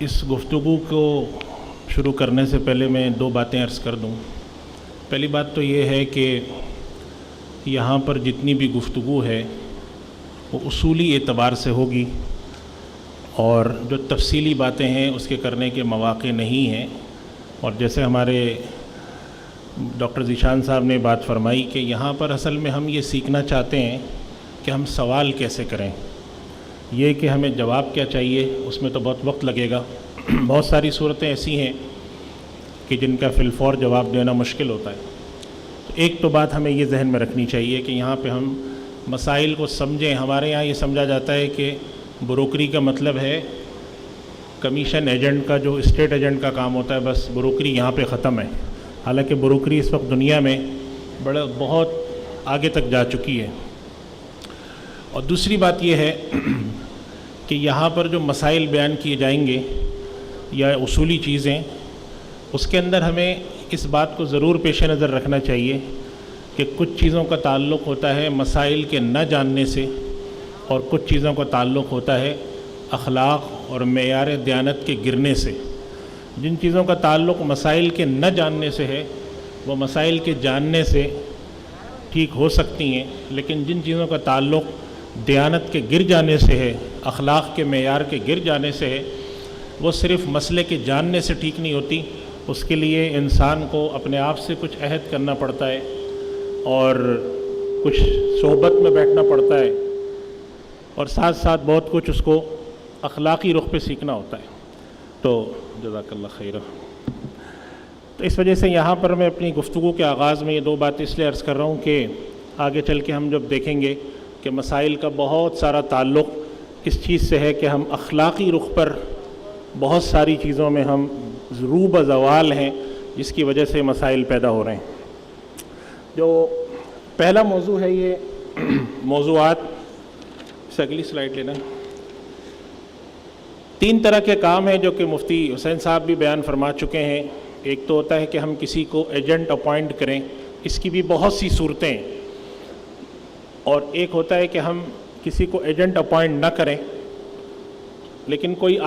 اس گفتگو کو شروع کرنے سے پہلے میں دو باتیں عرض کر دوں۔ پہلی بات تو یہ ہے کہ یہاں پر جتنی بھی گفتگو ہے وہ اصولی اعتبار سے ہوگی، اور جو تفصیلی باتیں ہیں اس کے کرنے کے مواقع نہیں ہیں۔ اور جیسے ہمارے ڈاکٹر ذیشان صاحب نے بات فرمائی کہ یہاں پر اصل میں ہم یہ سیکھنا چاہتے ہیں کہ ہم سوال کیسے کریں، یہ کہ ہمیں جواب کیا چاہیے اس میں تو بہت وقت لگے گا۔ بہت ساری صورتیں ایسی ہیں کہ جن کا فی الفور جواب دینا مشکل ہوتا ہے۔ تو ایک تو بات ہمیں یہ ذہن میں رکھنی چاہیے کہ یہاں پہ ہم مسائل کو سمجھیں۔ ہمارے یہاں یہ سمجھا جاتا ہے کہ بروکری کا مطلب ہے کمیشن ایجنٹ کا، جو اسٹیٹ ایجنٹ کا کام ہوتا ہے، بس بروکری یہاں پہ ختم ہے۔ حالانکہ بروکری اس وقت دنیا میں بہت آگے تک جا چکی ہے۔ اور دوسری بات یہ ہے کہ یہاں پر جو مسائل بیان کیے جائیں گے یا اصولی چیزیں، اس کے اندر ہمیں اس بات کو ضرور پیش نظر رکھنا چاہیے کہ کچھ چیزوں کا تعلق ہوتا ہے مسائل کے نہ جاننے سے، اور کچھ چیزوں کا تعلق ہوتا ہے اخلاق اور معیار دیانت کے گرنے سے۔ جن چیزوں کا تعلق مسائل کے نہ جاننے سے ہے وہ مسائل کے جاننے سے ٹھیک ہو سکتی ہیں، لیکن جن چیزوں کا تعلق دیانت کے گر جانے سے ہے، اخلاق کے معیار کے گر جانے سے ہے، وہ صرف مسئلے کے جاننے سے ٹھیک نہیں ہوتی۔ اس کے لیے انسان کو اپنے آپ سے کچھ عہد کرنا پڑتا ہے اور کچھ صحبت میں بیٹھنا پڑتا ہے، اور ساتھ ساتھ بہت کچھ اس کو اخلاقی رخ پہ سیکھنا ہوتا ہے۔ تو جزاک اللہ خیر۔ تو اس وجہ سے یہاں پر میں اپنی گفتگو کے آغاز میں یہ دو باتیں اس لیے عرض کر رہا ہوں کہ آگے چل کے ہم جب دیکھیں گے کہ مسائل کا بہت سارا تعلق اس چیز سے ہے کہ ہم اخلاقی رخ پر بہت ساری چیزوں میں ہم رو بزوال ہیں، جس کی وجہ سے مسائل پیدا ہو رہے ہیں۔ جو پہلا موضوع ہے، یہ موضوعات سے اگلی سلائیڈ لینا۔ تین طرح کے کام ہیں جو کہ مفتی حسین صاحب بھی بیان فرما چکے ہیں۔ ایک تو ہوتا ہے کہ ہم کسی کو ایجنٹ اپوائنٹ کریں، اس کی بھی بہت سی صورتیں ہیں، اور ایک ہوتا ہے کہ ہم کسی کو ایجنٹ اپوائنٹ نہ کریں لیکن کوئی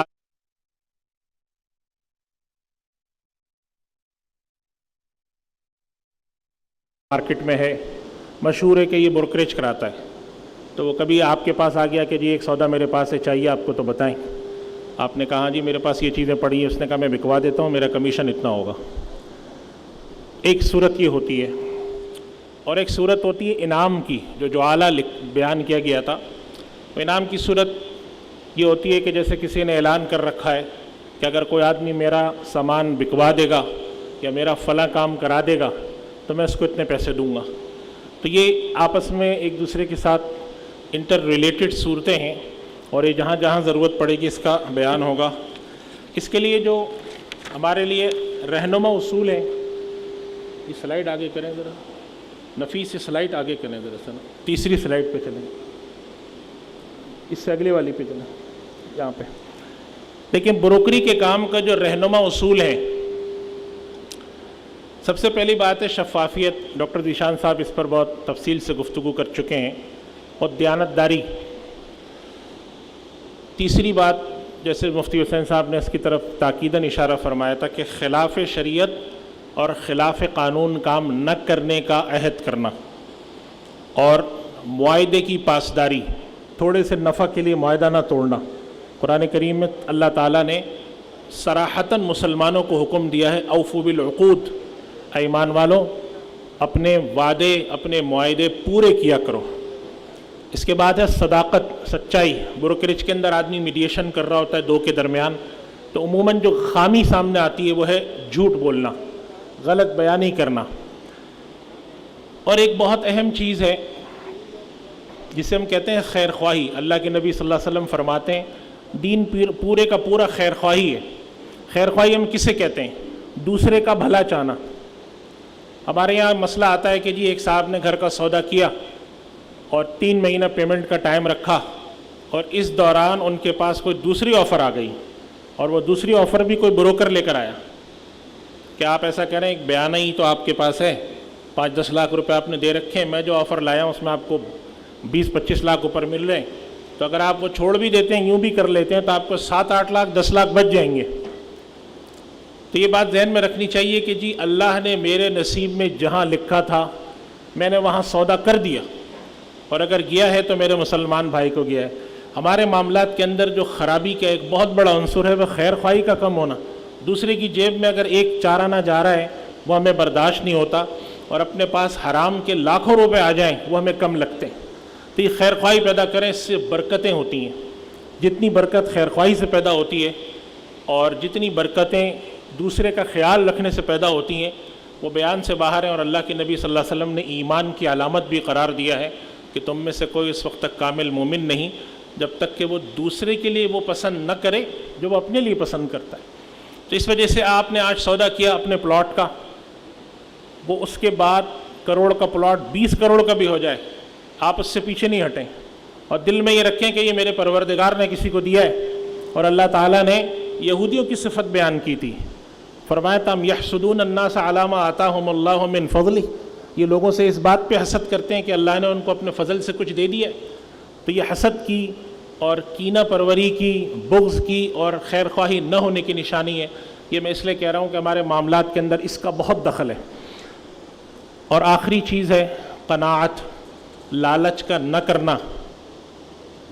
مارکیٹ میں ہے، مشہور ہے کہ یہ بروکریج کراتا ہے، تو وہ کبھی آپ کے پاس آ گیا کہ جی ایک سودا میرے پاس ہے، چاہیے آپ کو تو بتائیں۔ آپ نے کہا جی میرے پاس یہ چیزیں پڑی ہیں، اس نے کہا میں بکوا دیتا ہوں، میرا کمیشن اتنا ہوگا۔ ایک صورت یہ ہوتی ہے، اور ایک صورت ہوتی ہے انعام کی، جو اعلیٰ بیان کیا گیا تھا۔ انعام کی صورت یہ ہوتی ہے کہ جیسے کسی نے اعلان کر رکھا ہے کہ اگر کوئی آدمی میرا سامان بکوا دے گا یا میرا فلاں کام کرا دے گا تو میں اس کو اتنے پیسے دوں گا۔ تو یہ آپس میں ایک دوسرے کے ساتھ انٹر ریلیٹڈ صورتیں ہیں، اور یہ جہاں جہاں ضرورت پڑے گی اس کا بیان ہوگا۔ اس کے لیے جو ہمارے لیے رہنما اصول ہیں، یہ سلائیڈ آگے کریں ذرا، نفیس سلائیڈ آگے کریں ذرا سر، تیسری سلائیڈ پہ چلیں، اس سے اگلے والی پہ چلیں، یہاں پہ۔ لیکن بروکری کے کام کا جو رہنما اصول ہے، سب سے پہلی بات ہے شفافیت۔ ڈاکٹر ذیشان صاحب اس پر بہت تفصیل سے گفتگو کر چکے ہیں، اور دیانتداری۔ تیسری بات، جیسے مفتی حسین صاحب نے اس کی طرف تاکیداً اشارہ فرمایا تھا کہ خلاف شریعت اور خلاف قانون کام نہ کرنے کا عہد کرنا، اور معاہدے کی پاسداری، تھوڑے سے نفع کے لیے معاہدہ نہ توڑنا۔ قرآن کریم میں اللہ تعالیٰ نے صراحتاً مسلمانوں کو حکم دیا ہے اوفوا بالعقود، اے ایمان والو اپنے وعدے اپنے معاہدے پورے کیا کرو۔ اس کے بعد ہے صداقت، سچائی۔ بروکریج کے اندر آدمی میڈیشن کر رہا ہوتا ہے دو کے درمیان، تو عموماً جو خامی سامنے آتی ہے وہ ہے جھوٹ بولنا، غلط بیانی کرنا۔ اور ایک بہت اہم چیز ہے جسے ہم کہتے ہیں خیر خواہی۔ اللہ کے نبی صلی اللہ علیہ وسلم فرماتے ہیں دین پورے کا پورا خیر خواہی ہے۔ خیر خواہی ہم کسے کہتے ہیں؟ دوسرے کا بھلا چاہنا۔ ہمارے یہاں مسئلہ آتا ہے کہ جی ایک صاحب نے گھر کا سودا کیا اور 3 مہینہ پیمنٹ کا ٹائم رکھا، اور اس دوران ان کے پاس کوئی دوسری آفر آ گئی، اور وہ دوسری آفر بھی کوئی بروکر لے کر آیا کہ آپ ایسا کہہ رہے ہیں ایک بیانہ ہی تو آپ کے پاس ہے، 5-10 لاکھ روپے آپ نے دے رکھے ہیں، میں جو آفر لایا ہوں اس میں آپ کو 20-25 لاکھ اوپر مل رہے ہیں، تو اگر آپ وہ چھوڑ بھی دیتے ہیں، یوں بھی کر لیتے ہیں، تو آپ کو 7-8 لاکھ 10 لاکھ بچ جائیں گے۔ تو یہ بات ذہن میں رکھنی چاہیے کہ جی اللہ نے میرے نصیب میں جہاں لکھا تھا میں نے وہاں سودا کر دیا، اور اگر گیا ہے تو میرے مسلمان بھائی کو گیا ہے۔ ہمارے معاملات کے اندر جو خرابی کا ایک بہت بڑا عنصر ہے وہ خیر خواہی کا کم ہونا۔ دوسرے کی جیب میں اگر ایک 4 آنا جا رہا ہے وہ ہمیں برداشت نہیں ہوتا، اور اپنے پاس حرام کے لاکھوں روپے آ جائیں وہ ہمیں کم لگتے ہیں۔ تو یہ خیر خواہی پیدا کریں، اس سے برکتیں ہوتی ہیں۔ جتنی برکت خیر خواہی سے پیدا ہوتی ہے اور جتنی برکتیں دوسرے کا خیال رکھنے سے پیدا ہوتی ہیں وہ بیان سے باہر ہیں، اور اللہ کے نبی صلی اللہ علیہ وسلم نے ایمان کی علامت بھی قرار دیا ہے کہ تم میں سے کوئی اس وقت تک کامل مومن نہیں جب تک کہ وہ دوسرے کے لیے وہ پسند نہ کرے جو وہ اپنے لیے پسند کرتا ہے۔ تو اس وجہ سے آپ نے آج سودا کیا اپنے پلاٹ کا، وہ اس کے بعد کروڑ کا پلاٹ 20 کروڑ کا بھی ہو جائے، آپ اس سے پیچھے نہیں ہٹیں، اور دل میں یہ رکھیں کہ یہ میرے پروردگار نے کسی کو دیا ہے۔ اور اللہ تعالیٰ نے یہودیوں کی صفت بیان کی تھی، فرمایا تم یحسدون الناس علی ما آتاہم اللہ من فضلہ، یہ لوگوں سے اس بات پہ حسد کرتے ہیں کہ اللہ نے ان کو اپنے فضل سے کچھ دے دیا۔ تو یہ حسد کی اور کینہ پروری کی، بغض کی اور خیر خواہی نہ ہونے کی نشانی ہے۔ یہ میں اس لیے کہہ رہا ہوں کہ ہمارے معاملات کے اندر اس کا بہت دخل ہے۔ اور آخری چیز ہے قناعت، لالچ کا نہ کرنا،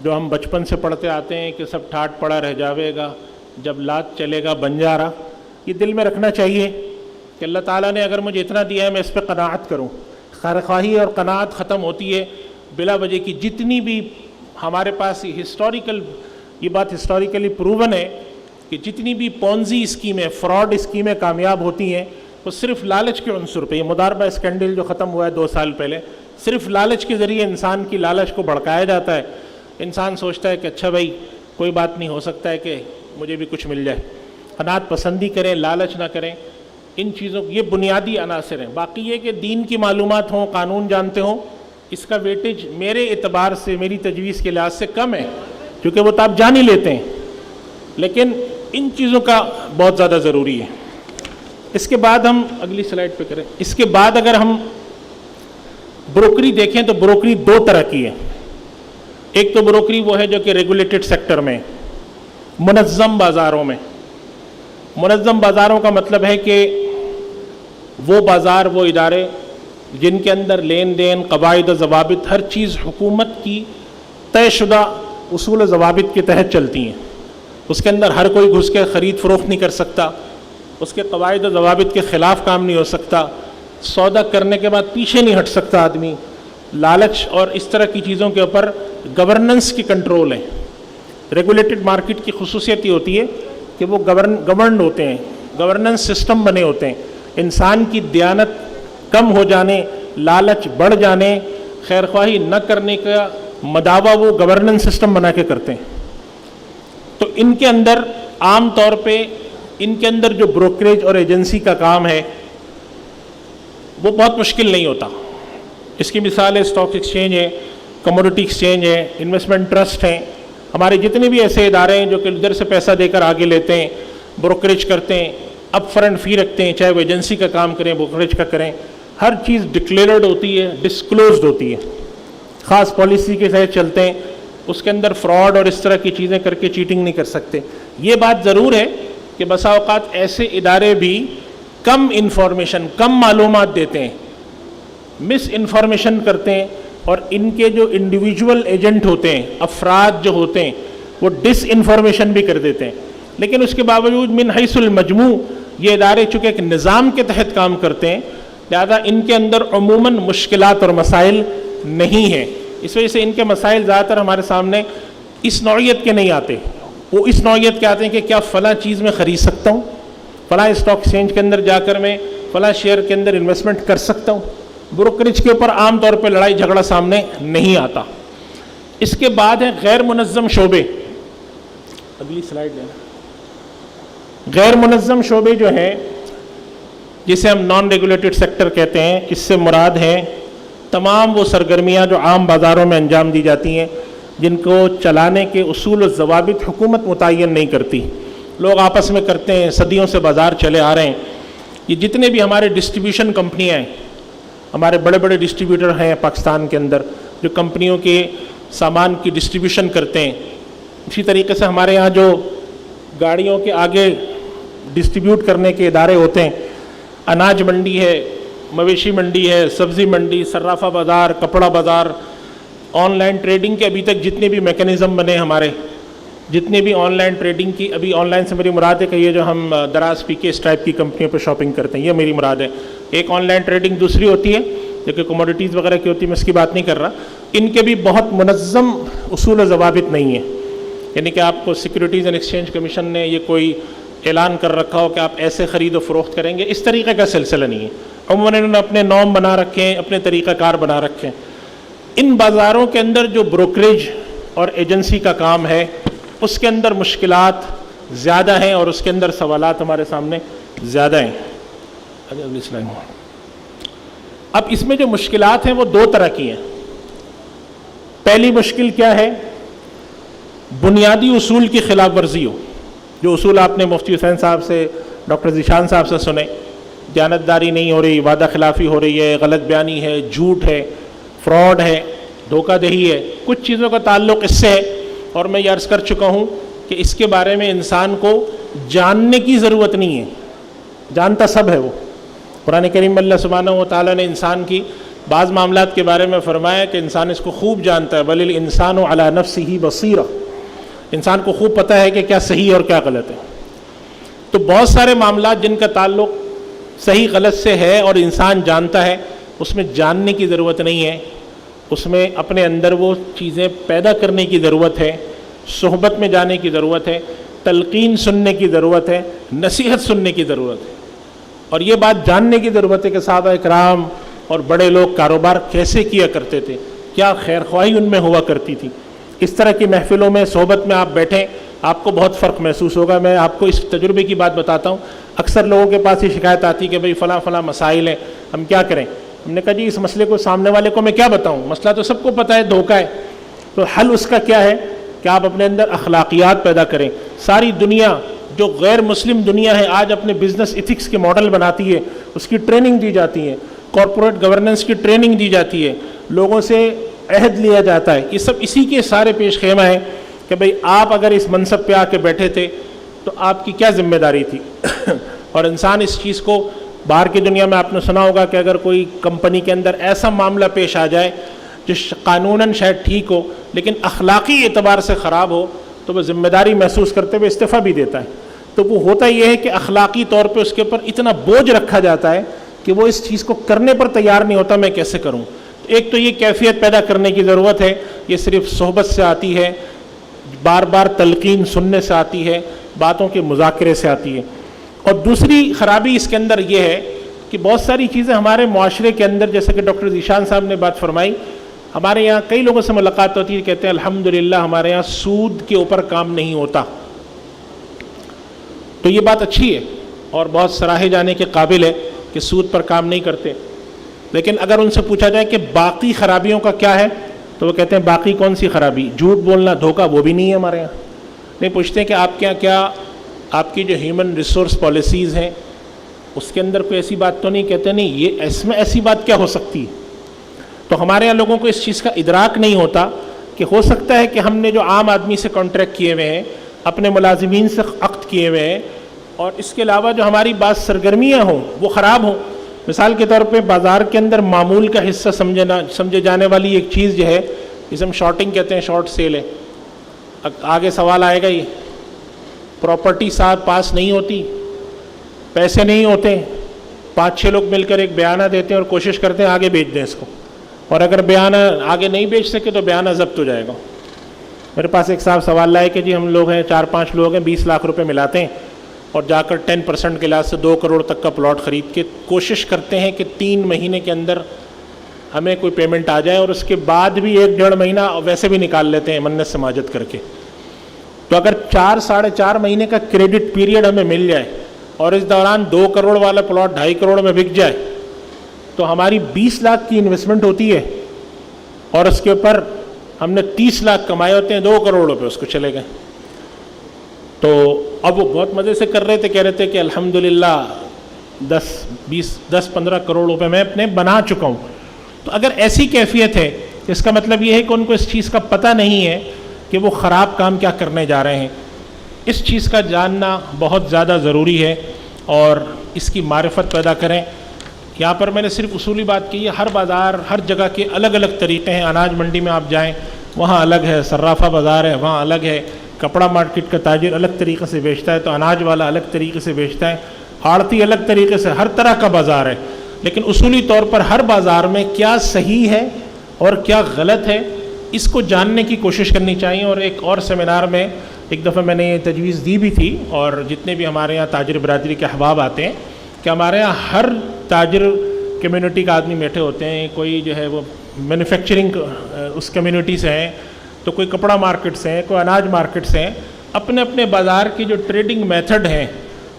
جو ہم بچپن سے پڑھتے آتے ہیں کہ سب ٹھاٹ پڑا رہ جاوے گا جب لات چلے گا بنجارا۔ یہ دل میں رکھنا چاہیے کہ اللہ تعالیٰ نے اگر مجھے اتنا دیا ہے میں اس پہ قناعت کروں۔ خیر خواہی اور قناعت ختم ہوتی ہے بلا وجہ کی۔ جتنی بھی ہمارے پاس یہ بات ہسٹوریکلی پروون ہے کہ جتنی بھی پونزی اسکیمیں، فراڈ اسکیمیں کامیاب ہوتی ہیں وہ صرف لالچ کے عنصر پہ۔ یہ مداربہ اسکینڈل جو ختم ہوا ہے 2 سال پہلے، صرف لالچ کے ذریعے انسان کی لالچ کو بھڑکایا جاتا ہے۔ انسان سوچتا ہے کہ اچھا بھائی کوئی بات نہیں، ہو سکتا ہے کہ مجھے بھی کچھ مل جائے۔ قناعت پسندی کریں، لالچ نہ کریں۔ ان چیزوں یہ بنیادی عناصر ہیں۔ باقی یہ کہ دین کی معلومات ہوں، قانون جانتے ہوں، اس کا ویٹیج میرے اعتبار سے، میری تجویز کے لحاظ سے کم ہے، کیونکہ وہ تو آپ جان ہی لیتے ہیں، لیکن ان چیزوں کا بہت زیادہ ضروری ہے۔ اس کے بعد ہم اگلی سلائڈ پہ کریں۔ اس کے بعد اگر ہم بروکری دیکھیں تو بروکری 2 طرح کی ہے۔ ایک تو بروکری وہ ہے جو کہ ریگولیٹڈ سیکٹر میں، منظم بازاروں میں۔ منظم بازاروں کا مطلب ہے کہ وہ بازار، وہ ادارے جن کے اندر لین دین، قواعد و ضوابط، ہر چیز حکومت کی طے شدہ اصول و ضوابط کے تحت چلتی ہیں۔ اس کے اندر ہر کوئی گھس کے خرید فروخت نہیں کر سکتا، اس کے قواعد و ضوابط کے خلاف کام نہیں ہو سکتا، سودا کرنے کے بعد پیچھے نہیں ہٹ سکتا آدمی۔ لالچ اور اس طرح کی چیزوں کے اوپر گورننس کی کنٹرول ہے۔ ریگولیٹڈ مارکیٹ کی خصوصیت یہ ہوتی ہے کہ وہ گورنڈ ہوتے ہیں، گورننس سسٹم بنے ہوتے ہیں۔ انسان کی دیانت کم ہو جانے، لالچ بڑھ جانے، خیر خواہی نہ کرنے کا مداوع وہ گورننس سسٹم بنا کے کرتے ہیں۔ تو ان کے اندر عام طور پہ ان کے اندر جو بروکریج اور ایجنسی کا کام ہے وہ بہت مشکل نہیں ہوتا۔ اس کی مثال ہے اسٹاک ایکسچینج ہے، کموڈٹی ایکسچینج ہے، انویسٹمنٹ ٹرسٹ ہیں۔ ہمارے جتنے بھی ایسے ادارے ہیں جو کہ ادھر سے پیسہ دے کر آگے لیتے ہیں، بروکریج کرتے ہیں، اپ فرنٹ فی رکھتے ہیں، چاہے وہ ایجنسی کا کام کریں، بروکریج کا کریں، ہر چیز ڈکلیئرڈ ہوتی ہے، ڈسکلوزڈ ہوتی ہے، خاص پالیسی کے تحت چلتے ہیں۔ اس کے اندر فراڈ اور اس طرح کی چیزیں کر کے چیٹنگ نہیں کر سکتے۔ یہ بات ضرور ہے کہ بسا اوقات ایسے ادارے بھی کم انفارمیشن، کم معلومات دیتے ہیں، مس انفارمیشن کرتے ہیں، اور ان کے جو انڈیویجول ایجنٹ ہوتے ہیں، افراد جو ہوتے ہیں، وہ ڈس انفارمیشن بھی کر دیتے ہیں۔ لیکن اس کے باوجود من حیث المجموع یہ ادارے چونکہ ایک نظام کے تحت کام کرتے ہیں، لہذا ان کے اندر عموماً مشکلات اور مسائل نہیں ہیں۔ اس وجہ سے ان کے مسائل زیادہ تر ہمارے سامنے اس نوعیت کے نہیں آتے۔ وہ اس نوعیت کے آتے ہیں کہ کیا فلاں چیز میں خرید سکتا ہوں، فلاں اسٹاک ایکسچینج کے اندر جا کر میں فلاں شیئر کے اندر انویسٹمنٹ کر سکتا ہوں۔ بروکریج کے اوپر عام طور پہ لڑائی جھگڑا سامنے نہیں آتا۔ اس کے بعد ہیں غیر منظم شعبے۔ اگلی سلائڈ لینا۔ غیر منظم شعبے جو ہیں، جسے ہم نان ریگولیٹڈ سیکٹر کہتے ہیں، اس سے مراد ہیں تمام وہ سرگرمیاں جو عام بازاروں میں انجام دی جاتی ہیں، جن کو چلانے کے اصول و ضوابط حکومت متعین نہیں کرتی، لوگ آپس میں کرتے ہیں، صدیوں سے بازار چلے آ رہے ہیں۔ یہ جتنے بھی ہمارے ڈسٹریبیوشن کمپنیاں ہیں، ہمارے بڑے بڑے ڈسٹریبیوٹر ہیں پاکستان کے اندر، جو کمپنیوں کے سامان کی ڈسٹریبیوشن کرتے ہیں. اسی طریقے سے ہمارے یہاں جو گاڑیوں کے آگے ڈسٹریبیوٹ کرنے کے ادارے ہوتے ہیں، اناج منڈی ہے، مویشی منڈی ہے، سبزی منڈی، صرافہ بازار، کپڑا بازار، آن لائن ٹریڈنگ کے ابھی تک جتنے بھی میکینزم بنے ہمارے، جتنے بھی آن لائن ٹریڈنگ کی، ابھی آن لائن سے میری مراد ہے کہ یہ جو ہم دراز پی کے اسٹرائپ کی کمپنیوں پہ شاپنگ کرتے ہیں، یہ میری مراد ہے. ایک آن لائن ٹریڈنگ دوسری ہوتی ہے جو کہ کموڈیٹیز وغیرہ کی ہوتی ہے، میں اس کی بات نہیں کر رہا. ان کے بھی بہت منظم اصول و ضوابط نہیں ہیں. یعنی کہ آپ کو سیکورٹیز اینڈ ایکسچینج کمیشن نے یہ کوئی اعلان کر رکھا ہو کہ آپ ایسے خرید و فروخت کریں گے، اس طریقے کا سلسلہ نہیں ہے. عموماً انہوں نے اپنے نام بنا رکھے ہیں، اپنے طریقہ کار بنا رکھے ہیں. ان بازاروں کے اندر جو بروکریج اور ایجنسی کا کام ہے اس کے اندر مشکلات زیادہ ہیں اور اس کے اندر سوالات ہمارے سامنے زیادہ ہیں. اب اس میں جو مشکلات ہیں وہ دو طرح کی ہیں. پہلی مشکل کیا ہے؟ بنیادی اصول کی خلاف ورزی ہو. جو اصول آپ نے مفتی حسین صاحب سے، ڈاکٹر ذیشان صاحب سے سنے، دیانتداری نہیں ہو رہی، وعدہ خلافی ہو رہی ہے، غلط بیانی ہے، جھوٹ ہے، فراڈ ہے، دھوکہ دہی ہے، کچھ چیزوں کا تعلق اس سے ہے. اور میں یہ عرض کر چکا ہوں کہ اس کے بارے میں انسان کو جاننے کی ضرورت نہیں ہے، جانتا سب ہے وہ. قرآن کریم میں اللہ سبحانہ و تعالیٰ نے انسان کی بعض معاملات کے بارے میں فرمایا کہ انسان اس کو خوب جانتا ہے. بل الانسان علی نفسہ بصیرہ، انسان کو خوب پتہ ہے کہ کیا صحیح اور کیا غلط ہے. تو بہت سارے معاملات جن کا تعلق صحیح غلط سے ہے اور انسان جانتا ہے، اس میں جاننے کی ضرورت نہیں ہے، اس میں اپنے اندر وہ چیزیں پیدا کرنے کی ضرورت ہے، صحبت میں جانے کی ضرورت ہے، تلقین سننے کی ضرورت ہے، نصیحت سننے کی ضرورت ہے. اور یہ بات جاننے کی ضرورت ہے کہ صحابہ اکرام اور بڑے لوگ کاروبار کیسے کیا کرتے تھے، کیا خیر خواہی ان میں ہوا کرتی تھی. اس طرح کی محفلوں میں، صحبت میں آپ بیٹھیں، آپ کو بہت فرق محسوس ہوگا. میں آپ کو اس تجربے کی بات بتاتا ہوں. اکثر لوگوں کے پاس یہ شکایت آتی کہ بھئی فلاں فلاں مسائل ہیں، ہم کیا کریں؟ ہم نے کہا جی اس مسئلے کو سامنے والے کو میں کیا بتاؤں، مسئلہ تو سب کو پتہ ہے، دھوکہ ہے. تو حل اس کا کیا ہے کہ آپ اپنے اندر اخلاقیات پیدا کریں. ساری دنیا جو غیر مسلم دنیا ہے آج اپنے بزنس ایتھکس کے ماڈل بناتی ہے، اس کی ٹریننگ دی جاتی ہے، کارپوریٹ گورننس کی ٹریننگ دی جاتی ہے، لوگوں سے عہد لیا جاتا ہے. یہ سب اسی کے سارے پیش خیمہ ہیں کہ بھئی آپ اگر اس منصب پہ آ کے بیٹھے تھے تو آپ کی کیا ذمہ داری تھی. اور انسان اس چیز کو، باہر کی دنیا میں آپ نے سنا ہوگا کہ اگر کوئی کمپنی کے اندر ایسا معاملہ پیش آ جائے جو قانوناً شاید ٹھیک ہو لیکن اخلاقی اعتبار سے خراب ہو تو وہ ذمہ داری محسوس کرتے ہوئے استعفیٰ بھی دیتا ہے. تو وہ ہوتا یہ ہے کہ اخلاقی طور پہ اس کے اوپر اتنا بوجھ رکھا جاتا ہے کہ وہ اس چیز کو کرنے پر تیار نہیں ہوتا. میں کیسے کروں؟ ایک تو یہ کیفیت پیدا کرنے کی ضرورت ہے، یہ صرف صحبت سے آتی ہے، بار بار تلقین سننے سے آتی ہے، باتوں کے مذاکرے سے آتی ہے. اور دوسری خرابی اس کے اندر یہ ہے کہ بہت ساری چیزیں ہمارے معاشرے کے اندر، جیسے کہ ڈاکٹر ذیشان صاحب نے بات فرمائی، ہمارے یہاں کئی لوگوں سے ملاقات ہوتی ہے، کہتے ہیں الحمدللہ ہمارے یہاں سود کے اوپر کام نہیں ہوتا. تو یہ بات اچھی ہے اور بہت سراہے جانے کے قابل ہے کہ سود پر کام نہیں کرتے. لیکن اگر ان سے پوچھا جائے کہ باقی خرابیوں کا کیا ہے تو وہ کہتے ہیں باقی کون سی خرابی؟ جھوٹ بولنا، دھوکہ، وہ بھی نہیں ہے ہمارے یہاں. نہیں پوچھتے کہ آپ کے یہاں کیا آپ کی جو ہیومن ریسورس پالیسیز ہیں اس کے اندر کوئی ایسی بات تو نہیں؟ کہتے نہیں، یہ اس میں ایسی بات کیا ہو سکتی. تو ہمارے یہاں لوگوں کو اس چیز کا ادراک نہیں ہوتا کہ ہو سکتا ہے کہ ہم نے جو عام آدمی سے کانٹریکٹ کیے ہوئے ہیں، اپنے ملازمین سے عقد کیے ہوئے ہیں، اور اس کے علاوہ جو ہماری بعض سرگرمیاں ہوں وہ خراب ہوں. مثال کے طور پہ بازار کے اندر معمول کا حصہ سمجھے جانے والی ایک چیز جو ہے جسے ہم شارٹنگ کہتے ہیں، شارٹ سیل ہے. آگے سوال آئے گا، یہ پراپرٹی صاحب پاس نہیں ہوتی، پیسے نہیں ہوتے، 5-6 لوگ مل کر ایک بیانہ دیتے ہیں اور کوشش کرتے ہیں آگے بیچ دیں اس کو، اور اگر بیانہ آگے نہیں بیچ سکے تو بیانہ ضبط ہو جائے گا. میرے پاس ایک صاحب سوال لائے کہ جی ہم لوگ ہیں 4-5 لوگ ہیں، 20 لاکھ روپے ملاتے ہیں اور جا کر 10% کے لحاظ سے 2 کروڑ تک کا پلاٹ خرید کے کوشش کرتے ہیں کہ 3 مہینے کے اندر ہمیں کوئی پیمنٹ آ جائے، اور اس کے بعد بھی 1-1.5 مہینہ ویسے بھی نکال لیتے ہیں منت سماجت کر کے. تو اگر 4-4.5 مہینے کا کریڈٹ پیریڈ ہمیں مل جائے اور اس دوران 2 کروڑ والا پلاٹ 2.5 کروڑ میں بک جائے تو ہماری 20 لاکھ کی انویسٹمنٹ ہوتی ہے اور اس کے اوپر ہم نے 30 لاکھ کمائے ہوتے ہیں، 2 کروڑ روپے اس کو چلے گئے. تو اب وہ بہت مزے سے کر رہے تھے، کہہ رہے تھے کہ الحمدللہ 10-15 کروڑ روپے میں اپنے بنا چکا ہوں. تو اگر ایسی کیفیت ہے اس کا مطلب یہ ہے کہ ان کو اس چیز کا پتہ نہیں ہے کہ وہ خراب کام کیا کرنے جا رہے ہیں. اس چیز کا جاننا بہت زیادہ ضروری ہے اور اس کی معرفت پیدا کریں. یہاں پر میں نے صرف اصولی بات کی ہے، ہر بازار ہر جگہ کے الگ الگ طریقے ہیں. اناج منڈی میں آپ جائیں وہاں الگ ہے، صرافہ بازار ہے وہاں الگ ہے، کپڑا مارکیٹ کا تاجر الگ طریقے سے بیچتا ہے تو اناج والا الگ طریقے سے بیچتا ہے، آڑتی الگ طریقے سے، ہر طرح کا بازار ہے. لیکن اصولی طور پر ہر بازار میں کیا صحیح ہے اور کیا غلط ہے اس کو جاننے کی کوشش کرنی چاہیے. اور ایک اور سیمینار میں ایک دفعہ میں نے یہ تجویز دی بھی تھی، اور جتنے بھی ہمارے یہاں تاجر برادری کے احباب آتے ہیں کہ ہمارے یہاں ہر تاجر کمیونٹی کا آدمی بیٹھے ہوتے ہیں. کوئی جو ہے وہ مینوفیکچرنگ اس کمیونٹی سے ہیں، تو کوئی کپڑا مارکیٹ سے ہیں، کوئی اناج مارکیٹ سے ہیں. اپنے اپنے بازار کی جو ٹریڈنگ میتھڈ ہیں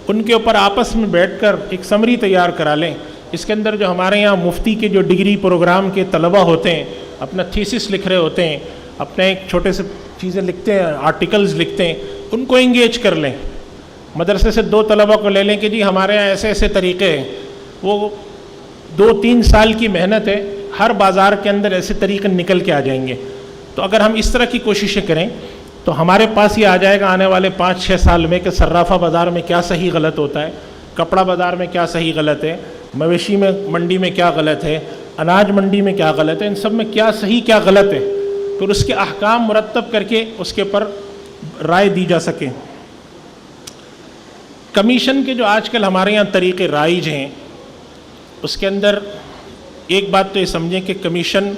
ان کے اوپر آپس میں بیٹھ کر ایک سمری تیار کرا لیں. اس کے اندر جو ہمارے یہاں مفتی کے جو ڈگری پروگرام کے طلبہ ہوتے ہیں اپنا تھیسس لکھ رہے ہوتے ہیں، اپنے ایک چھوٹے سے چیزیں لکھتے ہیں، آرٹیکلز لکھتے ہیں، ان کو انگیج کر لیں. مدرسے سے 2 طلبہ کو لے لیں کہ جی ہمارے یہاں ایسے ایسے طریقے ہیں. وہ 2-3 سال کی محنت ہے، ہر بازار کے اندر ایسے طریقے نکل کے آ جائیں گے. تو اگر ہم اس طرح کی کوششیں کریں تو ہمارے پاس یہ آ جائے گا آنے والے 5-6 سال میں کہ صرافہ بازار میں کیا صحیح غلط ہوتا ہے، کپڑا بازار میں کیا صحیح غلط ہے، مویشی میں منڈی میں کیا غلط ہے، اناج منڈی میں کیا غلط ہے، ان سب میں کیا صحیح کیا غلط ہے. پھر اس کے احکام مرتب کر کے اس کے پر رائے دی جا سکے. کمیشن کے جو آج کل ہمارے یہاں طریقے رائج ہیں اس کے اندر ایک بات تو یہ سمجھیں کہ کمیشن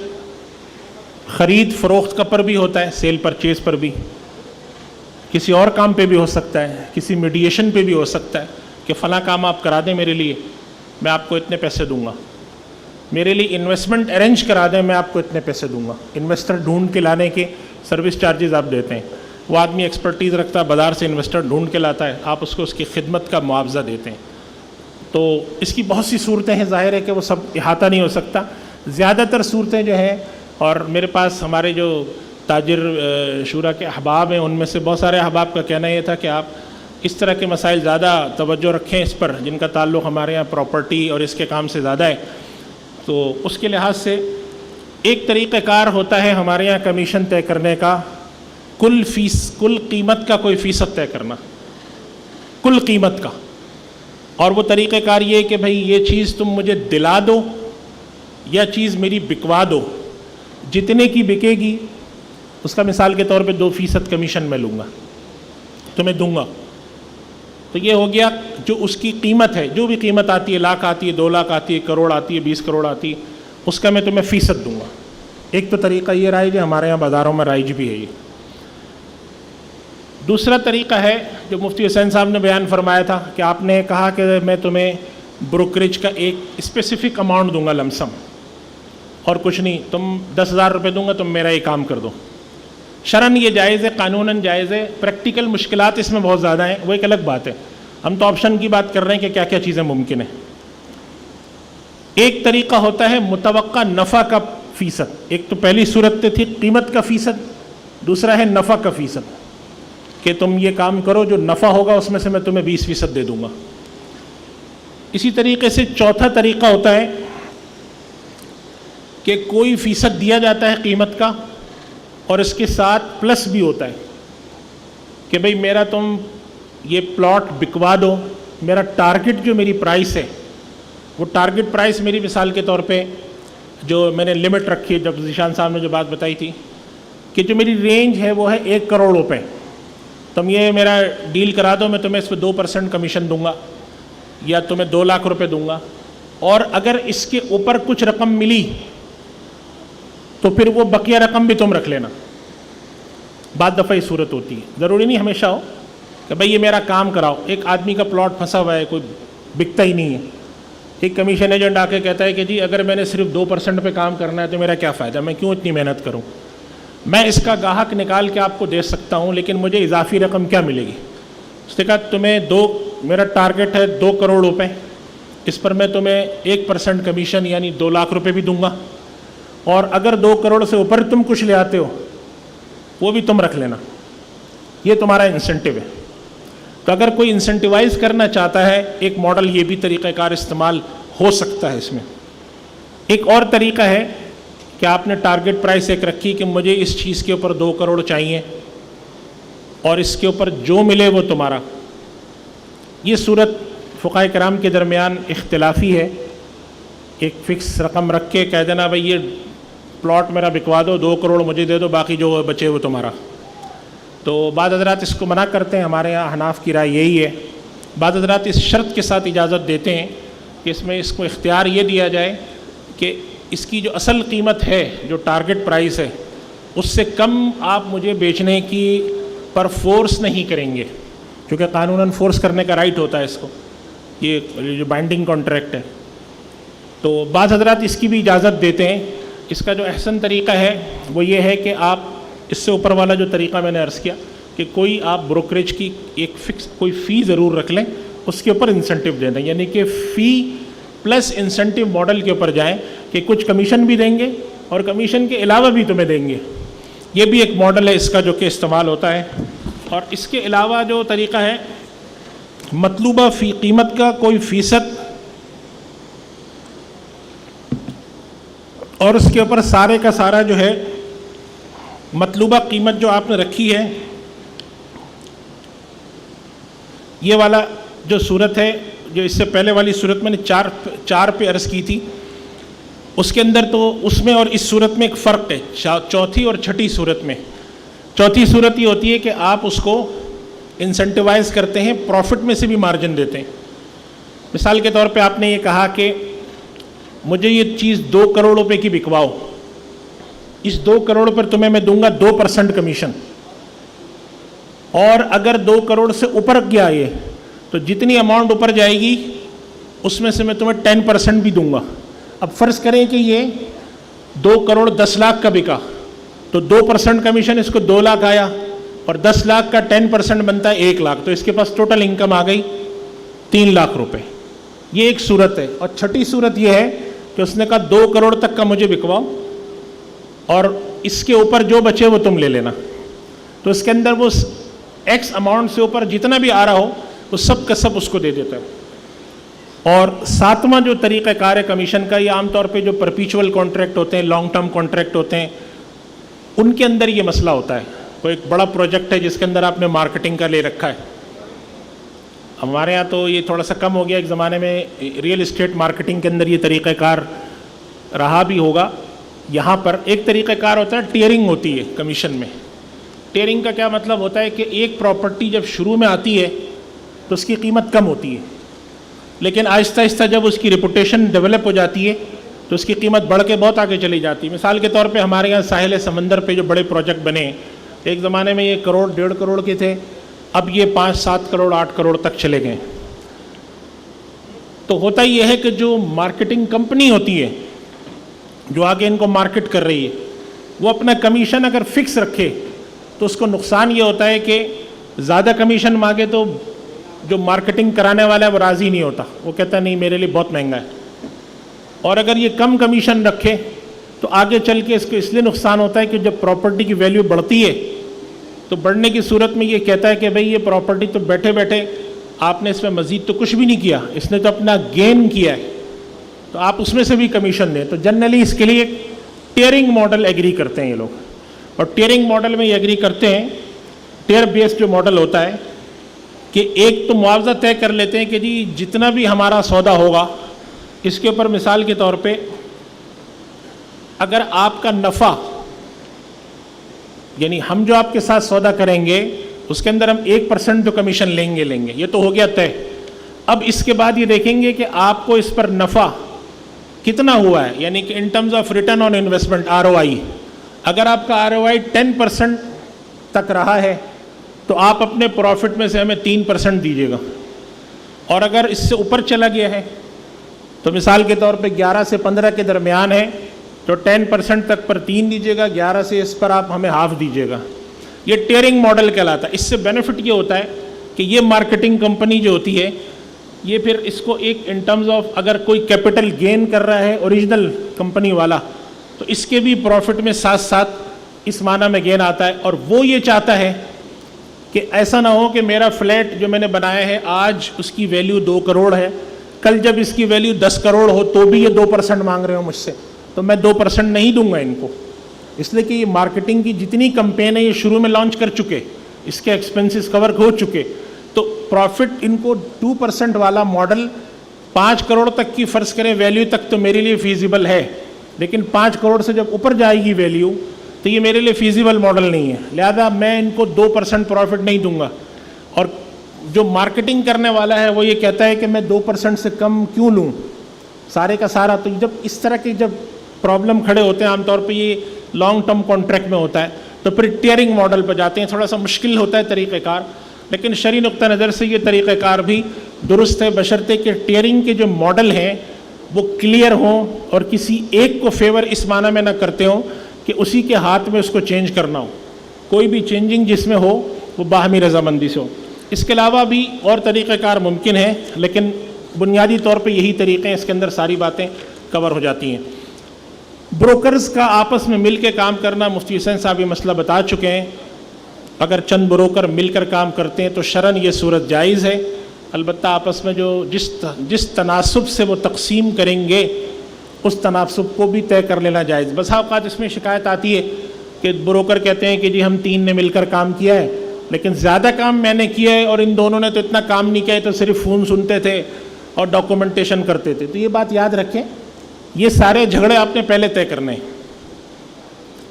خرید فروخت کا پر بھی ہوتا ہے، سیل پرچیز پر بھی، کسی اور کام پہ بھی ہو سکتا ہے، کسی میڈیشن پہ بھی ہو سکتا ہے کہ فلاں کام آپ کرا دیں میرے لیے میں آپ کو اتنے پیسے دوں گا، میرے لیے انویسٹمنٹ ارینج کرا دیں میں آپ کو اتنے پیسے دوں گا. انویسٹر ڈھونڈ کے لانے کے سروس چارجز آپ دیتے ہیں. وہ آدمی ایکسپرٹیز رکھتا ہے، بازار سے انویسٹر ڈھونڈ کے لاتا ہے، آپ اس کو اس کی خدمت کا معاوضہ دیتے ہیں. تو اس کی بہت سی صورتیں ہیں، ظاہر ہے کہ وہ سب احاطہ نہیں ہو سکتا. زیادہ تر صورتیں جو ہیں، اور میرے پاس ہمارے جو تاجر شورا کے احباب ہیں ان میں سے بہت سارے احباب کا کہنا یہ تھا کہ آپ اس طرح کے مسائل زیادہ توجہ رکھیں اس پر جن کا تعلق ہمارے یہاں پراپرٹی اور اس کے کام سے زیادہ ہے. تو اس کے لحاظ سے ایک طریقہ کار ہوتا ہے ہمارے یہاں کمیشن طے کرنے کا، کل قیمت کا کوئی فیصد طے کرنا، کل قیمت کا. اور وہ طریقہ کار یہ کہ بھئی یہ چیز تم مجھے دلا دو یا چیز میری بکوا دو، جتنے کی بکے گی اس کا مثال کے طور پہ 2% کمیشن میں لوں گا، تمہیں دوں گا. تو یہ ہو گیا جو اس کی قیمت ہے، جو بھی قیمت آتی ہے، لاکھ آتی ہے، 2 لاکھ آتی ہے، کروڑ آتی ہے، 20 کروڑ آتی ہے، اس کا میں تمہیں فیصد دوں گا. ایک تو طریقہ یہ رائج ہے، ہمارے یہاں بازاروں میں رائج بھی ہے یہ. دوسرا طریقہ ہے جو مفتی حسین صاحب نے بیان فرمایا تھا کہ آپ نے کہا کہ میں تمہیں بروکریج کا ایک اسپیسیفک اماؤنٹ دوں گا لمسم، اور کچھ نہیں، تم 10,000 روپے دوں گا، تم میرا یہ کام کر دو. شرعاً یہ جائز ہے، قانوناً جائز ہے. پریکٹیکل مشکلات اس میں بہت زیادہ ہیں، وہ ایک الگ بات ہے. ہم تو آپشن کی بات کر رہے ہیں کہ کیا کیا چیزیں ممکن ہیں. ایک طریقہ ہوتا ہے متوقع نفع کا فیصد. ایک تو پہلی صورت تھی قیمت کا فیصد، دوسرا ہے نفع کا فیصد کہ تم یہ کام کرو، جو نفع ہوگا اس میں سے میں تمہیں 20% دے دوں گا. اسی طریقے سے چوتھا طریقہ ہوتا ہے کہ کوئی فیصد دیا جاتا ہے قیمت کا اور اس کے ساتھ پلس بھی ہوتا ہے کہ بھئی میرا تم یہ پلاٹ بکوا دو، میرا ٹارگٹ جو میری پرائس ہے وہ ٹارگٹ پرائس میری مثال کے طور پہ جو میں نے لمٹ رکھی ہے، جب ذیشان صاحب نے جو بات بتائی تھی کہ جو میری رینج ہے وہ ہے 1 کروڑ روپے، تم یہ میرا ڈیل کرا دو، میں تمہیں اس پہ 2% کمیشن دوں گا یا تمہیں 2 لاکھ روپے دوں گا، اور اگر اس کے اوپر کچھ رقم ملی تو پھر وہ بقیہ رقم بھی تم رکھ لینا. بعض دفعہ یہ صورت ہوتی ہے، ضروری نہیں ہمیشہ ہو کہ بھئی یہ میرا کام کراؤ. ایک آدمی کا پلاٹ پھنسا ہوا ہے، کوئی بکتا ہی نہیں ہے، ایک کمیشن ایجنٹ آ کے کہتا ہے کہ جی اگر میں نے صرف 2% پہ کام کرنا ہے تو میرا کیا فائدہ، میں کیوں اتنی محنت کروں، میں اس کا گاہک نکال کے آپ کو دے سکتا ہوں لیکن مجھے اضافی رقم کیا ملے گی. اس نے کہا تمہیں میرا ٹارگٹ ہے 2 کروڑ روپے، اس پر میں تمہیں 1% کمیشن یعنی 2 لاکھ روپے بھی دوں گا، اور اگر 2 کروڑ سے اوپر تم کچھ لے آتے ہو وہ بھی تم رکھ لینا. یہ تمہارا انسینٹیو ہے. تو اگر کوئی انسینٹیوائز کرنا چاہتا ہے ایک ماڈل یہ بھی طریقہ کار استعمال ہو سکتا ہے. اس میں ایک اور طریقہ ہے کہ آپ نے ٹارگٹ پرائس ایک رکھی کہ مجھے اس چیز کے اوپر 2 کروڑ چاہیے اور اس کے اوپر جو ملے وہ تمہارا. یہ صورت فقہاء کرام کے درمیان اختلافی ہے. ایک فکس رقم رکھ کے کہہ دینا بھائی یہ پلاٹ میرا بکوا دو، 2 کروڑ مجھے دے دو، باقی جو بچے وہ تمہارا. تو بعض حضرات اس کو منع کرتے ہیں، ہمارے یہاں حناف کی رائے یہی ہے. بعض حضرات اس شرط کے ساتھ اجازت دیتے ہیں کہ اس میں اس کو اختیار یہ دیا جائے کہ اس کی جو اصل قیمت ہے، جو ٹارگٹ پرائس ہے، اس سے کم آپ مجھے بیچنے کی پر فورس نہیں کریں گے، کیونکہ قانوناً فورس کرنے کا رائٹ ہوتا ہے اس کو، یہ جو بائنڈنگ کانٹریکٹ ہے. تو بعض حضرات اس کی بھی اجازت دیتے ہیں. اس کا جو احسن طریقہ ہے وہ یہ ہے کہ آپ اس سے اوپر والا جو طریقہ میں نے عرض کیا کہ کوئی آپ بروکریج کی ایک فکس کوئی فی ضرور رکھ لیں، اس کے اوپر انسینٹیو دے دیں، یعنی کہ فی پلس انسینٹیو ماڈل کے اوپر جائیں کہ کچھ کمیشن بھی دیں گے اور کمیشن کے علاوہ بھی تمہیں دیں گے. یہ بھی ایک ماڈل ہے اس کا جو کہ استعمال ہوتا ہے. اور اس کے علاوہ جو طریقہ ہے مطلوبہ فی قیمت کا کوئی فیصد اور اس کے اوپر سارے کا سارا جو ہے مطلوبہ قیمت جو آپ نے رکھی ہے، یہ والا جو صورت ہے جو اس سے پہلے والی صورت میں نے چار پہ عرض کی تھی، اس کے اندر تو اس میں اور اس صورت میں ایک فرق ہے. چوتھی اور چھٹی صورت میں، چوتھی صورت یہ ہوتی ہے کہ آپ اس کو انسینٹیوائز کرتے ہیں، پروفٹ میں سے بھی مارجن دیتے ہیں. مثال کے طور پہ آپ نے یہ کہا کہ مجھے یہ چیز 2 کروڑ روپے کی بکواؤ، اس 2 کروڑ پر تمہیں میں دوں گا 2% کمیشن، اور اگر 2 کروڑ سے اوپر گیا یہ تو جتنی اماؤنٹ اوپر جائے گی اس میں سے میں تمہیں 10% بھی دوں گا. اب فرض کریں کہ یہ 2 کروڑ 10 لاکھ کا بکا تو 2% کمیشن اس کو 2 لاکھ آیا اور 10 لاکھ کا 10% بنتا ہے 1 لاکھ، تو اس کے پاس ٹوٹل انکم آ گئی 3 لاکھ روپے. یہ ایک صورت ہے. اور چھٹی صورت یہ ہے کہ اس نے کہا 2 کروڑ تک کا مجھے بکواؤ اور اس کے اوپر جو بچے وہ تم لے لینا. تو اس کے اندر وہ ایکس اماؤنٹ سے اوپر جتنا بھی آ رہا ہو وہ سب کا سب اس کو دے دیتا ہے. اور 7واں جو طریقہ کار ہے کمیشن کا، یہ عام طور پہ جو پرپیچول کانٹریکٹ ہوتے ہیں، لانگ ٹرم کانٹریکٹ ہوتے ہیں، ان کے اندر یہ مسئلہ ہوتا ہے. کوئی ایک بڑا پروجیکٹ ہے جس کے اندر آپ نے مارکیٹنگ کا لے رکھا ہے. ہمارے ہاں تو یہ تھوڑا سا کم ہو گیا، ایک زمانے میں ریئل اسٹیٹ مارکیٹنگ کے اندر یہ طریقہ کار رہا بھی ہوگا. یہاں پر ایک طریقہ کار ہوتا ہے، ٹیئرنگ ہوتی ہے کمیشن میں. ٹیئرنگ کا کیا مطلب ہوتا ہے کہ ایک پراپرٹی جب شروع میں آتی ہے تو اس کی قیمت کم ہوتی ہے، لیکن آہستہ آہستہ جب اس کی ریپوٹیشن ڈیولپ ہو جاتی ہے تو اس کی قیمت بڑھ کے بہت آگے چلی جاتی ہے. مثال کے طور پہ ہمارے یہاں ساحل سمندر پہ جو بڑے پروجیکٹ بنے ہیں، ایک زمانے میں یہ 1 کروڑ 1.5 کروڑ کے تھے، اب یہ 5 7 کروڑ 8 کروڑ تک چلے گئے. تو ہوتا یہ ہے کہ جو مارکیٹنگ کمپنی ہوتی ہے جو آگے ان کو مارکیٹ کر رہی ہے، وہ اپنا کمیشن اگر فکس رکھے تو اس کو نقصان یہ ہوتا ہے کہ زیادہ کمیشن مانگے تو جو مارکیٹنگ کرانے والا ہے وہ راضی نہیں ہوتا، وہ کہتا ہے نہیں میرے لیے بہت مہنگا ہے. اور اگر یہ کم کمیشن رکھے تو آگے چل کے اس کو اس لیے نقصان ہوتا ہے کہ جب پراپرٹی کی ویلیو بڑھتی ہے تو بڑھنے کی صورت میں یہ کہتا ہے کہ بھئی یہ پراپرٹی تو بیٹھے بیٹھے آپ نے اس میں مزید تو کچھ بھی نہیں کیا، اس نے تو اپنا گین کیا ہے، تو آپ اس میں سے بھی کمیشن دیں. تو جنرلی اس کے لیے ایک ٹیئرنگ ماڈل ایگری کرتے ہیں یہ لوگ. اور ٹیئرنگ ماڈل میں یہ ایگری کرتے ہیں، ٹیئر بیسڈ جو ماڈل ہوتا ہے کہ ایک تو معاوضہ طے کر لیتے ہیں کہ جی جتنا بھی ہمارا سودا ہوگا اس کے اوپر مثال کے طور پہ اگر آپ کا نفع، یعنی ہم جو آپ کے ساتھ سودا کریں گے اس کے اندر ہم 1% جو کمیشن لیں گے، یہ تو ہو گیا طے. اب اس کے بعد یہ دیکھیں گے کہ آپ کو اس پر نفع کتنا ہوا ہے، یعنی کہ in terms of return on investment ROI. اگر آپ کا ROI 10% تک رہا ہے تو آپ اپنے پروفٹ میں سے ہمیں 3% دیجیے گا، اور اگر اس سے اوپر چلا گیا ہے تو مثال کے طور پہ 11 سے 15 کے درمیان ہے تو 10% تک پر 3 دیجیے گا، 11 سے اس پر آپ ہمیں ہاف دیجیے گا. یہ ٹیئرنگ ماڈل کہلاتا ہے. اس سے بینیفٹ یہ ہوتا ہے کہ یہ مارکیٹنگ کمپنی جو ہوتی ہے یہ پھر اس کو ایک ان ٹرمز آف اگر کوئی کیپٹل گین کر رہا ہے اوریجنل کمپنی والا تو اس کے بھی پروفٹ میں ساتھ ساتھ اس معنی میں گین آتا ہے. اور وہ یہ چاہتا ہے کہ ایسا نہ ہو کہ میرا فلیٹ جو میں نے بنایا ہے آج اس کی ویلیو 2 کروڑ ہے، کل جب اس کی ویلیو 10 کروڑ ہو تو بھی یہ 2% مانگ رہے ہو مجھ سے. تو میں 2% نہیں دوں گا ان کو، اس لیے کہ یہ مارکیٹنگ کی جتنی کمپین ہے یہ شروع میں لانچ کر چکے، اس کے ایکسپنسز کور ہو چکے، تو پروفٹ ان کو 2% والا ماڈل 5 کروڑ تک کی فرض کریں ویلیو تک تو میرے لیے فیزیبل ہے، لیکن 5 کروڑ سے جب اوپر جائے گی ویلیو تو یہ میرے لیے فیزیبل ماڈل نہیں ہے، لہذا میں ان کو 2% پروفٹ نہیں دوں گا۔ اور جو مارکیٹنگ کرنے والا ہے وہ یہ کہتا ہے کہ میں 2% سے کم کیوں لوں سارے کا سارا۔ تو جب اس طرح کے جب پرابلم کھڑے ہوتے ہیں، عام طور پہ یہ لانگ ٹرم کانٹریکٹ میں ہوتا ہے، تو پھر ٹیئرنگ ماڈل پہ جاتے ہیں، تھوڑا سا مشکل ہوتا ہے طریقہ کار، لیکن شرعی نقطہ نظر سے یہ طریقہ کار بھی درست ہے، بشرطے کہ ٹیئرنگ کے جو ماڈل ہیں وہ کلیئر ہوں اور کسی ایک کو فیور اس معنی میں نہ کرتے ہوں کہ اسی کے ہاتھ میں اس کو چینج کرنا ہو، کوئی بھی چینجنگ جس میں ہو وہ باہمی رضامندی سے ہو۔ اس کے علاوہ بھی اور طریقہ کار ممکن ہے، لیکن بنیادی طور پہ یہی طریقے ہیں، اس کے اندر ساری باتیں کور ہو جاتی ہیں۔ بروکرز کا آپس میں مل کے کام کرنا، مفتی حسین صاحب یہ مسئلہ بتا چکے ہیں، اگر چند بروکر مل کر کام کرتے ہیں تو شرعاً یہ صورت جائز ہے، البتہ آپس میں جو جس تناسب سے وہ تقسیم کریں گے اس تناسب کو بھی طے کر لینا جائز۔ بس اوقات اس میں شکایت آتی ہے کہ بروکر کہتے ہیں کہ جی ہم 3 نے مل کر کام کیا ہے، لیکن زیادہ کام میں نے کیا ہے اور ان دونوں نے تو اتنا کام نہیں کیا ہے، تو صرف فون سنتے تھے اور ڈاکومنٹیشن کرتے تھے۔ تو یہ بات یاد رکھیں، یہ سارے جھگڑے آپ نے پہلے طے کرنے ہیں،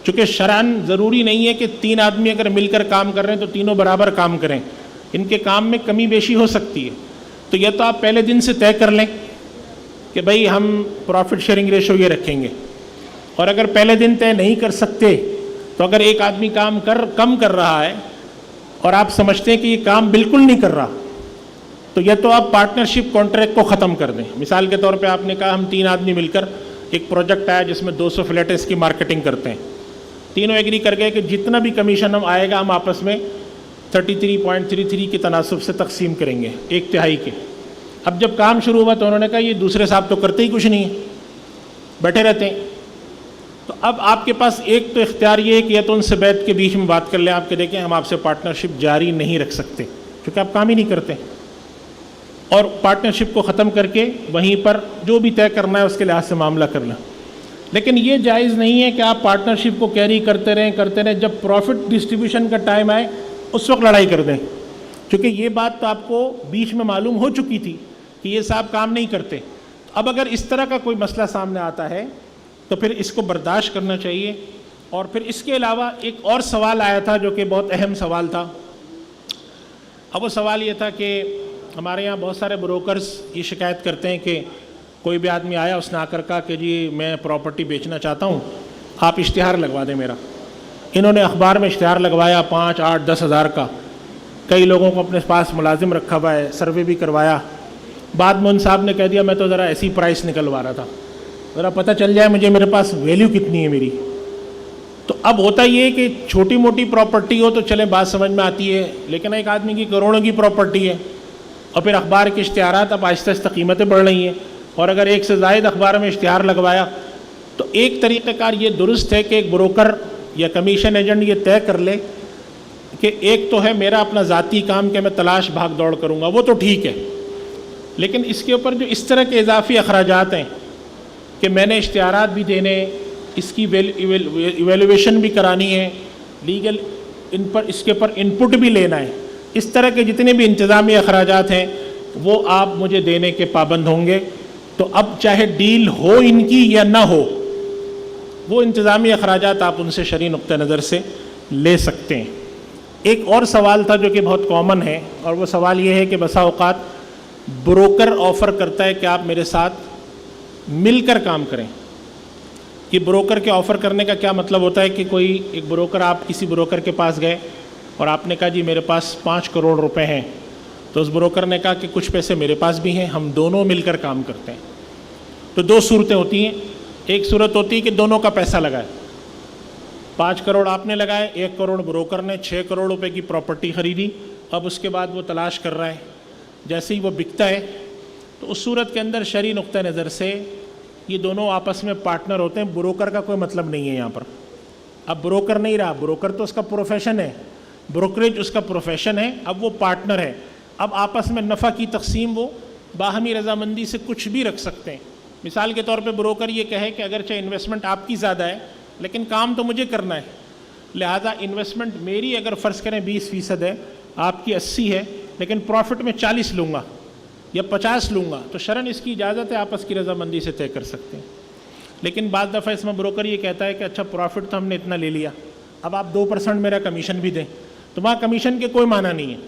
چونکہ شرعاً ضروری نہیں ہے کہ 3 آدمی اگر مل کر کام کر رہے ہیں تو تینوں برابر کام کریں، ان کے کام میں کمی بیشی ہو سکتی ہے۔ تو یہ تو آپ پہلے دن سے طے کر لیں کہ بھئی ہم پروفٹ شیئرنگ ریشو یہ رکھیں گے، اور اگر پہلے دن طے نہیں کر سکتے تو اگر ایک آدمی کام کم کر رہا ہے اور آپ سمجھتے ہیں کہ یہ کام بالکل نہیں کر رہا، تو یہ تو آپ پارٹنرشپ کانٹریکٹ کو ختم کر دیں۔ مثال کے طور پہ آپ نے کہا ہم 3 آدمی مل کر ایک پروجیکٹ آیا جس میں 200 فلیٹ اس کی مارکیٹنگ کرتے ہیں، تینوں ایگری کر گئے کہ جتنا بھی کمیشن ہم آئے گا ہم آپس میں 33.33 کے تناسب سے تقسیم کریں گے، 1/3 کے۔ اب جب کام شروع ہوا تو انہوں نے کہا یہ دوسرے صاحب تو کرتے ہی کچھ نہیں ہے، بیٹھے رہتے ہیں۔ تو اب آپ کے پاس ایک تو اختیار یہ ہے کہ یا تو ان سے بیٹھ کے بیچ میں بات کر لیں، آپ کے دیکھیں ہم آپ سے پارٹنرشپ جاری نہیں رکھ سکتے کیونکہ آپ کام ہی نہیں کرتے، اور پارٹنرشپ کو ختم کر کے وہیں پر جو بھی طے کرنا ہے اس کے لحاظ سے معاملہ کر لیں۔ لیکن یہ جائز نہیں ہے کہ آپ پارٹنرشپ کو کیری کرتے رہیں، جب پروفٹ ڈسٹریبیوشن کا ٹائم آئے اس وقت لڑائی کر دیں، کیونکہ یہ بات تو آپ کو بیچ میں معلوم ہو چکی تھی کہ یہ صاحب کام نہیں کرتے۔ اب اگر اس طرح کا کوئی مسئلہ سامنے آتا ہے تو پھر اس کو برداشت کرنا چاہیے۔ اور پھر اس کے علاوہ ایک اور سوال آیا تھا جو کہ بہت اہم سوال تھا۔ اب وہ سوال یہ تھا کہ ہمارے یہاں بہت سارے بروکرز یہ شکایت کرتے ہیں کہ کوئی بھی آدمی آیا، اس نے آ کر کہا کہ جی میں پراپرٹی بیچنا چاہتا ہوں، آپ اشتہار لگوا دیں میرا۔ انہوں نے اخبار میں اشتہار لگوایا 5، 8، 10 ہزار کا، کئی لوگوں کو اپنے پاس ملازم رکھا ہوا ہے، سروے بھی کروایا، بعد میں ان صاحب نے کہہ دیا میں تو ذرا ایسی پرائس نکلوا رہا تھا، ذرا پتہ چل جائے مجھے میرے پاس ویلیو کتنی ہے میری۔ تو اب ہوتا یہ ہے کہ چھوٹی موٹی پراپرٹی ہو تو چلیں بات سمجھ میں آتی ہے، لیکن ایک آدمی کی کروڑوں کی پراپرٹی ہے اور پھر اخبار کے اشتہارات اب آہستہ آہستہ قیمتیں بڑھ رہی ہیں، اور اگر ایک سے زائد اخبار میں اشتہار لگوایا تو ایک طریقہ کار یہ درست ہے کہ ایک بروکر یا کمیشن ایجنٹ یہ طے کر لے کہ ایک تو ہے میرا اپنا ذاتی کام کہ میں تلاش بھاگ دوڑ کروں گا، وہ تو ٹھیک ہے، لیکن اس کے اوپر جو اس طرح کے اضافی اخراجات ہیں کہ میں نے اشتہارات بھی دینے، اس کی ایویلویشن بھی کرانی ہے، لیگل اس کے اوپر انپٹ بھی لینا ہے، اس طرح کے جتنے بھی انتظامی اخراجات ہیں وہ آپ مجھے دینے کے پابند ہوں گے۔ تو اب چاہے ڈیل ہو ان کی یا نہ ہو، وہ انتظامی اخراجات آپ ان سے شرعی نقطہ نظر سے لے سکتے ہیں۔ ایک اور سوال تھا جو کہ بہت کامن ہے، اور وہ سوال یہ ہے کہ بسا اوقات بروکر آفر کرتا ہے کہ آپ میرے ساتھ مل کر کام کریں۔ کہ بروکر کے آفر کرنے کا کیا مطلب ہوتا ہے کہ کوئی ایک بروکر، آپ کسی بروکر کے پاس گئے اور آپ نے کہا جی میرے پاس 5 کروڑ روپے ہیں، تو اس بروکر نے کہا کہ کچھ پیسے میرے پاس بھی ہیں، ہم دونوں مل کر کام کرتے ہیں۔ تو 2 صورتیں ہوتی ہیں، ایک صورت ہوتی ہے کہ دونوں کا پیسہ لگائے، 5 کروڑ آپ نے لگائے، 1 کروڑ بروکر نے، 6 کروڑ روپے کی پراپرٹی خریدی، اب اس کے بعد وہ تلاش کر رہا ہے، جیسے ہی وہ بکتا ہے تو اس صورت کے اندر شرعی نقطہ نظر سے یہ دونوں آپس میں پارٹنر ہوتے ہیں، بروکر کا کوئی مطلب نہیں ہے یہاں پر۔ اب بروکر نہیں رہا، بروکر تو اس کا پروفیشن ہے، بروکریج اس کا پروفیشن ہے، اب وہ پارٹنر ہے، اب آپس میں نفع کی تقسیم وہ باہمی رضامندی سے کچھ بھی رکھ سکتے ہیں۔ مثال کے طور پہ بروکر یہ کہے کہ اگرچہ انویسٹمنٹ آپ کی زیادہ ہے لیکن کام تو مجھے کرنا ہے، لہذا انویسٹمنٹ میری اگر فرض کریں 20% ہے، آپ کی 80 ہے، لیکن پروفٹ میں 40 لوں گا یا 50 لوں گا، تو شرعاً اس کی اجازت ہے، آپس کی رضامندی سے طے کر سکتے ہیں۔ لیکن بعض دفعہ اس میں بروکر یہ کہتا ہے کہ اچھا پروفٹ تو ہم نے اتنا لے لیا، اب آپ 2% میرا کمیشن بھی دیں، تو وہاں کمیشن کے کوئی معنی نہیں ہے۔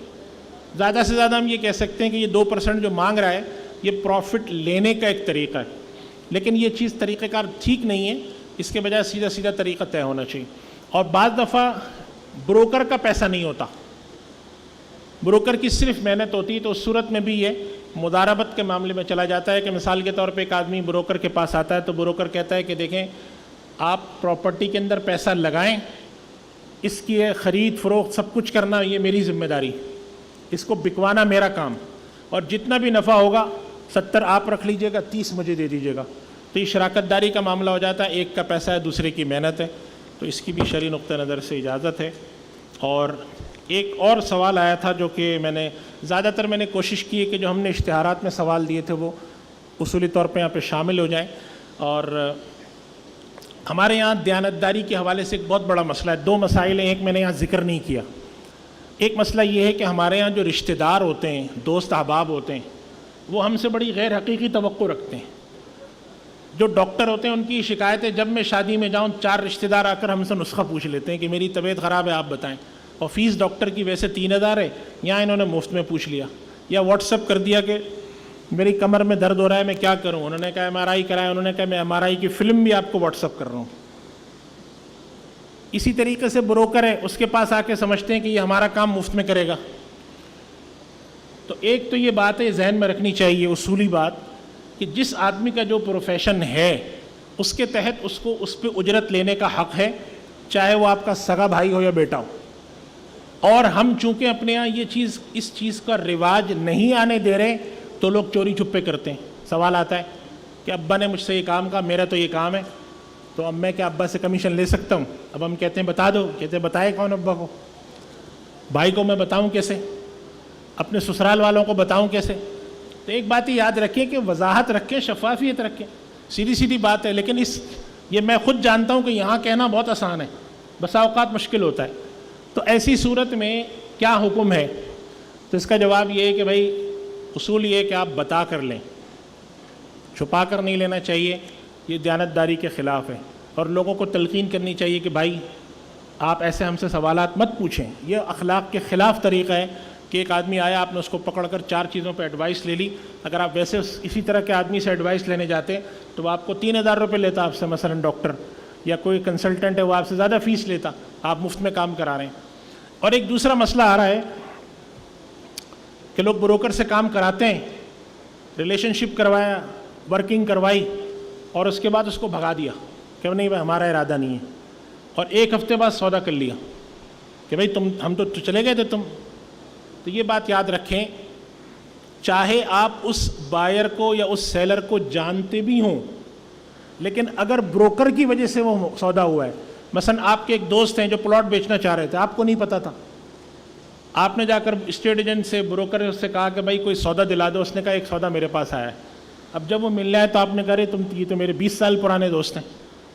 زیادہ سے زیادہ ہم یہ کہہ سکتے ہیں کہ یہ 2% جو مانگ رہا ہے یہ پروفٹ لینے کا ایک طریقہ ہے، لیکن یہ چیز طریقہ کار ٹھیک نہیں ہے، اس کے بجائے سیدھا سیدھا طریقہ طے ہونا چاہیے۔ اور بعض دفعہ بروکر کا پیسہ نہیں ہوتا، بروکر کی صرف محنت ہوتی ہے، تو اس صورت میں بھی یہ مضاربت کے معاملے میں چلا جاتا ہے کہ مثال کے طور پہ ایک آدمی بروکر کے پاس آتا ہے تو بروکر کہتا ہے کہ دیکھیں آپ پراپرٹی کے اندر پیسہ لگائیں، اس کی خرید فروخت سب کچھ کرنا یہ میری ذمہ داری، اس کو بکوانا میرا کام، اور جتنا بھی نفع ہوگا 70 آپ رکھ لیجئے گا، 30 مجھے دے دیجئے گا۔ تو یہ شراکت داری کا معاملہ ہو جاتا ہے، ایک کا پیسہ ہے دوسرے کی محنت ہے، تو اس کی بھی شرعی نقطہ نظر سے اجازت ہے۔ اور ایک اور سوال آیا تھا جو کہ زیادہ تر میں نے کوشش کی ہے کہ جو ہم نے اشتہارات میں سوال دیے تھے وہ اصولی طور پہ یہاں پہ شامل ہو جائیں۔ اور ہمارے یہاں دیانتداری کے حوالے سے ایک بہت بڑا مسئلہ ہے، 2 مسائل ہیں، ایک میں نے یہاں ذکر نہیں کیا۔ ایک مسئلہ یہ ہے کہ ہمارے یہاں جو رشتہ دار ہوتے ہیں، دوست احباب ہوتے ہیں، وہ ہم سے بڑی غیر حقیقی توقع رکھتے ہیں۔ جو ڈاکٹر ہوتے ہیں ان کی شکایت ہے جب میں شادی میں جاؤں 4 رشتہ دار آ کر ہم سے نسخہ پوچھ لیتے ہیں کہ میری طبیعت خراب ہے آپ بتائیں، اور فیس ڈاکٹر کی ویسے 3000 ہے، یہاں انہوں نے مفت میں پوچھ لیا، یا واٹس ایپ کر دیا کہ میری کمر میں درد ہو رہا ہے میں کیا کروں، انہوں نے کہا MRI کرائے، انہوں نے کہا میں MRI کی فلم بھی آپ کو واٹس ایپ کر رہا ہوں۔ اسی طریقے سے بروکر ہے، اس کے پاس آ کے سمجھتے ہیں کہ یہ ہمارا کام مفت میں کرے گا۔ تو ایک تو یہ بات ہے ذہن میں رکھنی چاہیے، اصولی بات، کہ جس آدمی کا جو پروفیشن ہے اس کے تحت اس کو اس پہ اجرت لینے کا حق ہے، چاہے وہ آپ کا سگا بھائی ہو یا بیٹا ہو۔ اور ہم چونکہ اپنے ہاں اس چیز کا رواج نہیں آنے دے رہے تو لوگ چوری چھپے کرتے ہیں۔ سوال آتا ہے کہ ابا نے مجھ سے یہ کام کہا، میرا تو یہ کام ہے، تو اب میں کیا ابا سے کمیشن لے سکتا ہوں؟ اب ہم کہتے ہیں بتا دو، کہتے ہیں بتائے کون ابا کو؟ بھائی کو میں بتاؤں کیسے؟ اپنے سسرال والوں کو بتاؤں کیسے؟ تو ایک بات ہی یاد رکھیں کہ وضاحت رکھیں، شفافیت رکھیں، سیدھی سیدھی بات ہے، لیکن یہ میں خود جانتا ہوں کہ یہاں کہنا بہت آسان ہے، بسا اوقات مشکل ہوتا ہے۔ تو ایسی صورت میں کیا حکم ہے؟ تو اس کا جواب یہ ہے کہ بھائی اصول یہ ہے کہ آپ بتا کر لیں، چھپا کر نہیں لینا چاہیے، یہ دیانتداری کے خلاف ہے۔ اور لوگوں کو تلقین کرنی چاہیے کہ بھائی آپ ایسے ہم سے سوالات مت پوچھیں، یہ اخلاق کے خلاف طریقہ ہے کہ ایک آدمی آیا، آپ نے اس کو پکڑ کر 4 چیزوں پہ ایڈوائس لے لی، اگر آپ ویسے اسی طرح کے آدمی سے ایڈوائس لینے جاتے تو وہ آپ کو 3000 روپے لیتا آپ سے، مثلا ڈاکٹر یا کوئی کنسلٹنٹ ہے وہ آپ سے زیادہ فیس لیتا، آپ مفت میں کام کرا رہے ہیں۔ اور ایک دوسرا مسئلہ آ رہا ہے کہ لوگ بروکر سے کام کراتے ہیں، ریلیشن شپ کروایا، ورکنگ کروائی، اور اس کے بعد اس کو بھگا دیا کہ نہیں بھائی ہمارا ارادہ نہیں ہے، اور 1 ہفتے بعد سودا کر لیا کہ بھائی ہم تو چلے گئے تھے تم۔ تو یہ بات یاد رکھیں، چاہے آپ اس بائر کو یا اس سیلر کو جانتے بھی ہوں، لیکن اگر بروکر کی وجہ سے وہ سودا ہوا ہے، مثلا آپ کے ایک دوست ہیں جو پلاٹ بیچنا چاہ رہے تھے، آپ کو نہیں پتا تھا، آپ نے جا کر اسٹیٹ ایجنٹ سے، بروکر سے کہا کہ بھائی کوئی سودا دلا دو، اس نے کہا ایک سودا میرے پاس آیا ہے۔ اب جب وہ ملنا ہے تو آپ نے کہا رہے یہ تو میرے 20 سال پرانے دوست ہیں،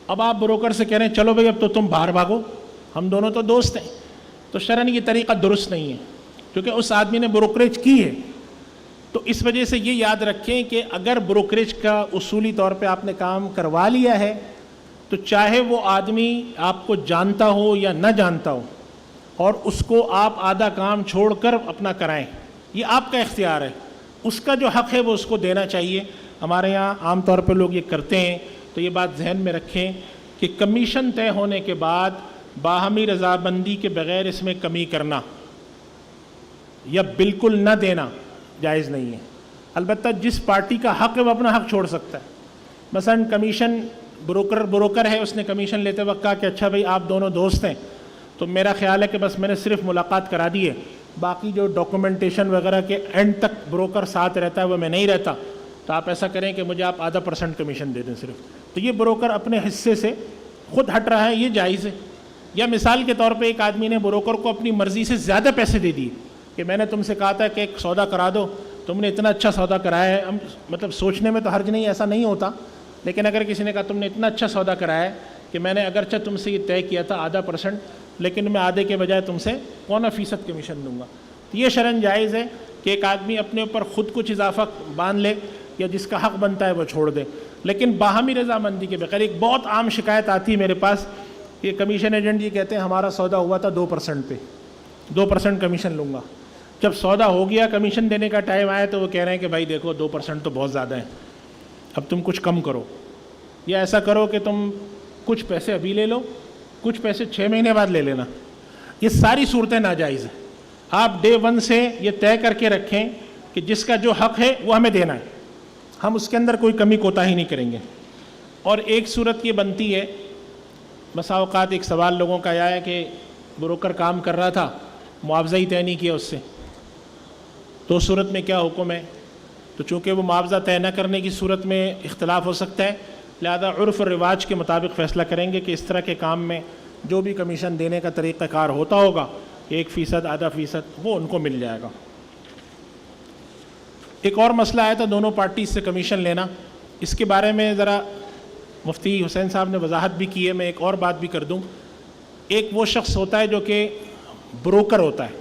اب آپ بروکر سے کہہ رہے ہیں چلو بھائی اب تو تم باہر بھاگو، ہم دونوں تو دوست ہیں۔ تو شرعاً یہ طریقہ درست نہیں ہے، کیونکہ اس آدمی نے بروکریج کی ہے۔ تو اس وجہ سے یہ یاد رکھیں کہ اگر بروکریج کا اصولی طور پہ آپ نے کام کروا لیا ہے تو چاہے وہ آدمی آپ کو جانتا ہو یا نہ جانتا ہو، اور اس کو آپ آدھا کام چھوڑ کر اپنا کرائیں، یہ آپ کا اختیار ہے، اس کا جو حق ہے وہ اس کو دینا چاہیے۔ ہمارے یہاں عام طور پہ لوگ یہ کرتے ہیں، تو یہ بات ذہن میں رکھیں کہ کمیشن طے ہونے کے بعد باہمی رضامندی کے بغیر اس میں کمی کرنا یا بالکل نہ دینا جائز نہیں ہے۔ البتہ جس پارٹی کا حق ہے وہ اپنا حق چھوڑ سکتا ہے۔ مثلا کمیشن بروکر ہے، اس نے کمیشن لیتے وقت کہا کہ اچھا بھائی آپ دونوں دوست ہیں، تو میرا خیال ہے کہ بس میں نے صرف ملاقات کرا دی ہے، باقی جو ڈاکومنٹیشن وغیرہ کے اینڈ تک بروکر ساتھ رہتا ہے وہ میں نہیں رہتا، تو آپ ایسا کریں کہ مجھے آپ آدھا % کمیشن دے دیں صرف۔ تو یہ بروکر اپنے حصے سے خود ہٹ رہا ہے، یہ جائز ہے۔ یا مثال کے طور پہ ایک آدمی نے بروکر کو اپنی مرضی سے زیادہ پیسے دے دیے کہ میں نے تم سے کہا تھا کہ ایک سودا کرا دو، تم نے اتنا اچھا سودا کرایا ہے. مطلب سوچنے میں تو حرج نہیں, ایسا نہیں ہوتا, لیکن اگر کسی نے کہا تم نے اتنا اچھا سودا کرایا ہے کہ میں نے اگرچہ تم سے یہ طے کیا تھا 0.5%, لیکن میں آدھے کے بجائے تم سے 0.25% کمیشن دوں گا, تو یہ شرعاً جائز ہے کہ ایک آدمی اپنے اوپر خود کچھ اضافہ باندھ لے یا جس کا حق بنتا ہے وہ چھوڑ دے, لیکن باہمی رضامندی کے بغیر. ایک بہت عام شکایت آتی ہے میرے پاس, یہ کمیشن ایجنٹ یہ کہتے ہیں ہمارا سودا ہوا تھا 2% پہ, 2% کمیشن لوں گا. جب سودا ہو گیا, کمیشن دینے کا ٹائم آیا تو وہ کہہ رہے ہیں کہ بھائی دیکھو 2% تو بہت زیادہ ہے, اب تم کچھ کم کرو, یا ایسا کرو کہ تم کچھ پیسے ابھی لے لو, کچھ پیسے 6 مہینے بعد لے لینا. یہ ساری صورتیں ناجائز ہیں. آپ ڈے 1 سے یہ طے کر کے رکھیں کہ جس کا جو حق ہے وہ ہمیں دینا ہے, ہم اس کے اندر کوئی کمی کوتاہی نہیں کریں گے. اور ایک صورت یہ بنتی ہے, بسا اوقات ایک سوال لوگوں کا آیا ہے کہ بروکر کام کر رہا تھا, معاوضہ ہی طے نہیں کیا اس سے, تو اس صورت میں کیا حکم ہے؟ تو چونکہ وہ معاوضہ طے نہ کرنے کی صورت میں اختلاف ہو سکتا ہے, لہذا عرف اور رواج کے مطابق فیصلہ کریں گے کہ اس طرح کے کام میں جو بھی کمیشن دینے کا طریقہ کار ہوتا ہوگا 1%, 0.5%, وہ ان کو مل جائے گا. ایک اور مسئلہ آیا تھا دونوں پارٹیز سے کمیشن لینا, اس کے بارے میں ذرا مفتی حسین صاحب نے وضاحت بھی کی ہے, میں ایک اور بات بھی کر دوں. ایک وہ شخص ہوتا ہے جو کہ بروکر ہوتا ہے,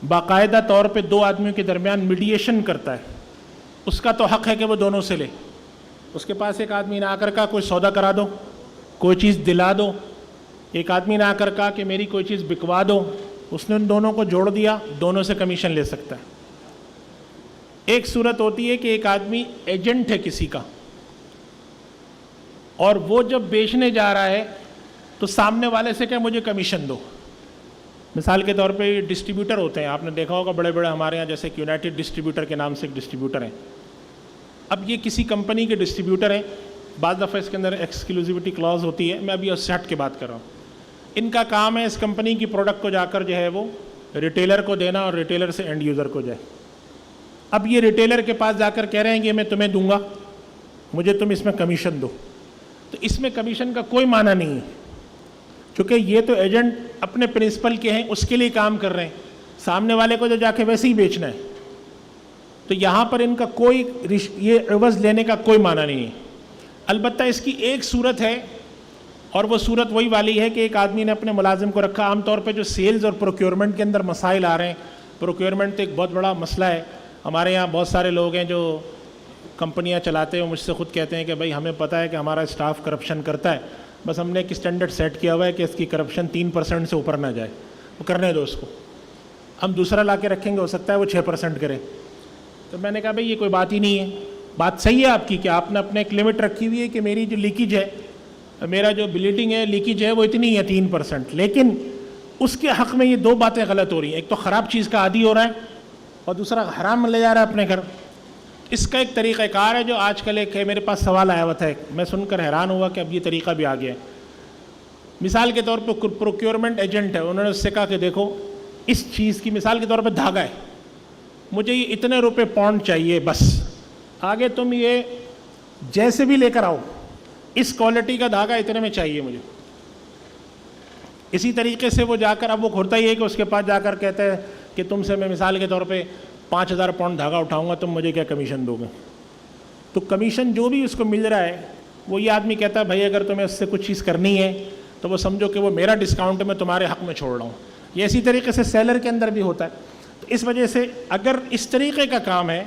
باقاعدہ طور پہ 2 آدمیوں کے درمیان میڈیشن کرتا ہے, اس کا تو حق ہے کہ وہ دونوں سے لے. اس کے پاس ایک آدمی نہ آ کر کہا کوئی سودا کرا دو, کوئی چیز دلا دو, ایک آدمی نے آ کر کہا کہ میری کوئی چیز بکوا دو, اس نے ان دونوں کو جوڑ دیا, دونوں سے کمیشن لے سکتا ہے. ایک صورت ہوتی ہے کہ ایک آدمی ایجنٹ ہے کسی کا, اور وہ جب بیچنے جا رہا ہے تو سامنے والے سے کہ مجھے کمیشن دو. مثال کے طور پہ ڈسٹریبیوٹر ہوتے ہیں, آپ نے دیکھا ہوگا بڑے بڑے ہمارے ہاں جیسے کہ یونائٹڈ ڈسٹریبیوٹر کے نام سے ایک ڈسٹریبیوٹر ہیں. اب یہ کسی کمپنی کے ڈسٹریبیوٹر ہیں, بعض دفعہ اس کے اندر ایکسکلوزیوٹی کلاز ہوتی ہے, میں ابھی اس ہٹ کے بات کر رہا ہوں. ان کا کام ہے اس کمپنی کی پروڈکٹ کو جا کر جو ہے وہ ریٹیلر کو دینا, اور ریٹیلر سے اینڈ یوزر کو جائے. اب یہ ریٹیلر کے پاس جا کر کہہ رہے ہیں کہ میں تمہیں دوں گا, مجھے تم اس میں کمیشن دو. تو اس میں کمیشن کا کوئی معنی نہیں ہے, چونکہ یہ تو ایجنٹ اپنے پرنسپل کے ہیں, اس کے لیے کام کر رہے ہیں, سامنے والے کو جو جا کے ویسے ہی بیچنا ہے. تو یہاں پر ان کا کوئی یہ عوض لینے کا کوئی معنی نہیں ہے. البتہ اس کی ایک صورت ہے, اور وہ صورت وہی والی ہے کہ ایک آدمی نے اپنے ملازم کو رکھا. عام طور پہ جو سیلز اور پروکیورمنٹ کے اندر مسائل آ رہے ہیں, پروکیورمنٹ تو ایک بہت بڑا مسئلہ ہے. ہمارے یہاں بہت سارے لوگ ہیں جو کمپنیاں چلاتے ہیں, مجھ سے خود کہتے ہیں کہ بھائی ہمیں پتہ ہے کہ ہمارا اسٹاف کرپشن کرتا ہے, بس ہم نے ایک اسٹینڈرڈ سیٹ کیا ہوا ہے کہ اس کی کرپشن 3% سے اوپر نہ جائے, وہ کرنے دو اس کو, ہم دوسرا لا کے رکھیں گے, ہو سکتا ہے وہ 6% کرے. تو میں نے کہا بھائی یہ کوئی بات ہی نہیں ہے. بات صحیح ہے آپ کی کہ آپ نے اپنے ایک لمٹ رکھی ہوئی ہے کہ میری جو لیکیج ہے, میرا جو بلیڈنگ ہے, لیکیج ہے, وہ اتنی ہے 3%, لیکن اس کے حق میں یہ 2 باتیں غلط ہو رہی ہیں. ایک تو خراب چیز کا عادی ہو رہا ہے, اور دوسرا حرام لے جا رہا ہے اپنے گھر. اس کا ایک طریقہ کار ہے جو آج کل ایک ہے, میرے پاس سوال آیا ہوا تھا, میں سن کر حیران ہوا کہ اب یہ طریقہ بھی آ گیا ہے. مثال کے طور پہ پروکیورمنٹ ایجنٹ ہے, انہوں نے اس سے کہا کہ دیکھو اس چیز کی, مثال کے طور پہ دھاگا ہے, مجھے یہ اتنے روپے پاؤنڈ چاہیے, بس آگے تم یہ جیسے بھی لے کر آؤ, اس کوالٹی کا دھاگا اتنے میں چاہیے مجھے. اسی طریقے سے وہ جا کر, اب وہ ہوتا ہی ہے کہ اس کے پاس جا کر کہتے ہیں کہ تم سے میں مثال کے طور پہ 5000 پاؤنڈ دھاگا اٹھاؤں گا, تم مجھے کیا کمیشن دو گے؟ تو کمیشن جو بھی اس کو مل رہا ہے, وہ یہ آدمی کہتا ہے بھائی اگر تمہیں اس سے کچھ چیز کرنی ہے تو وہ سمجھو کہ وہ میرا ڈسکاؤنٹ ہے, میں تمہارے حق میں چھوڑ رہا ہوں. یہ اسی طریقے سے سیلر کے اندر بھی ہوتا ہے. تو اس وجہ سے اگر اس طریقے کا کام ہے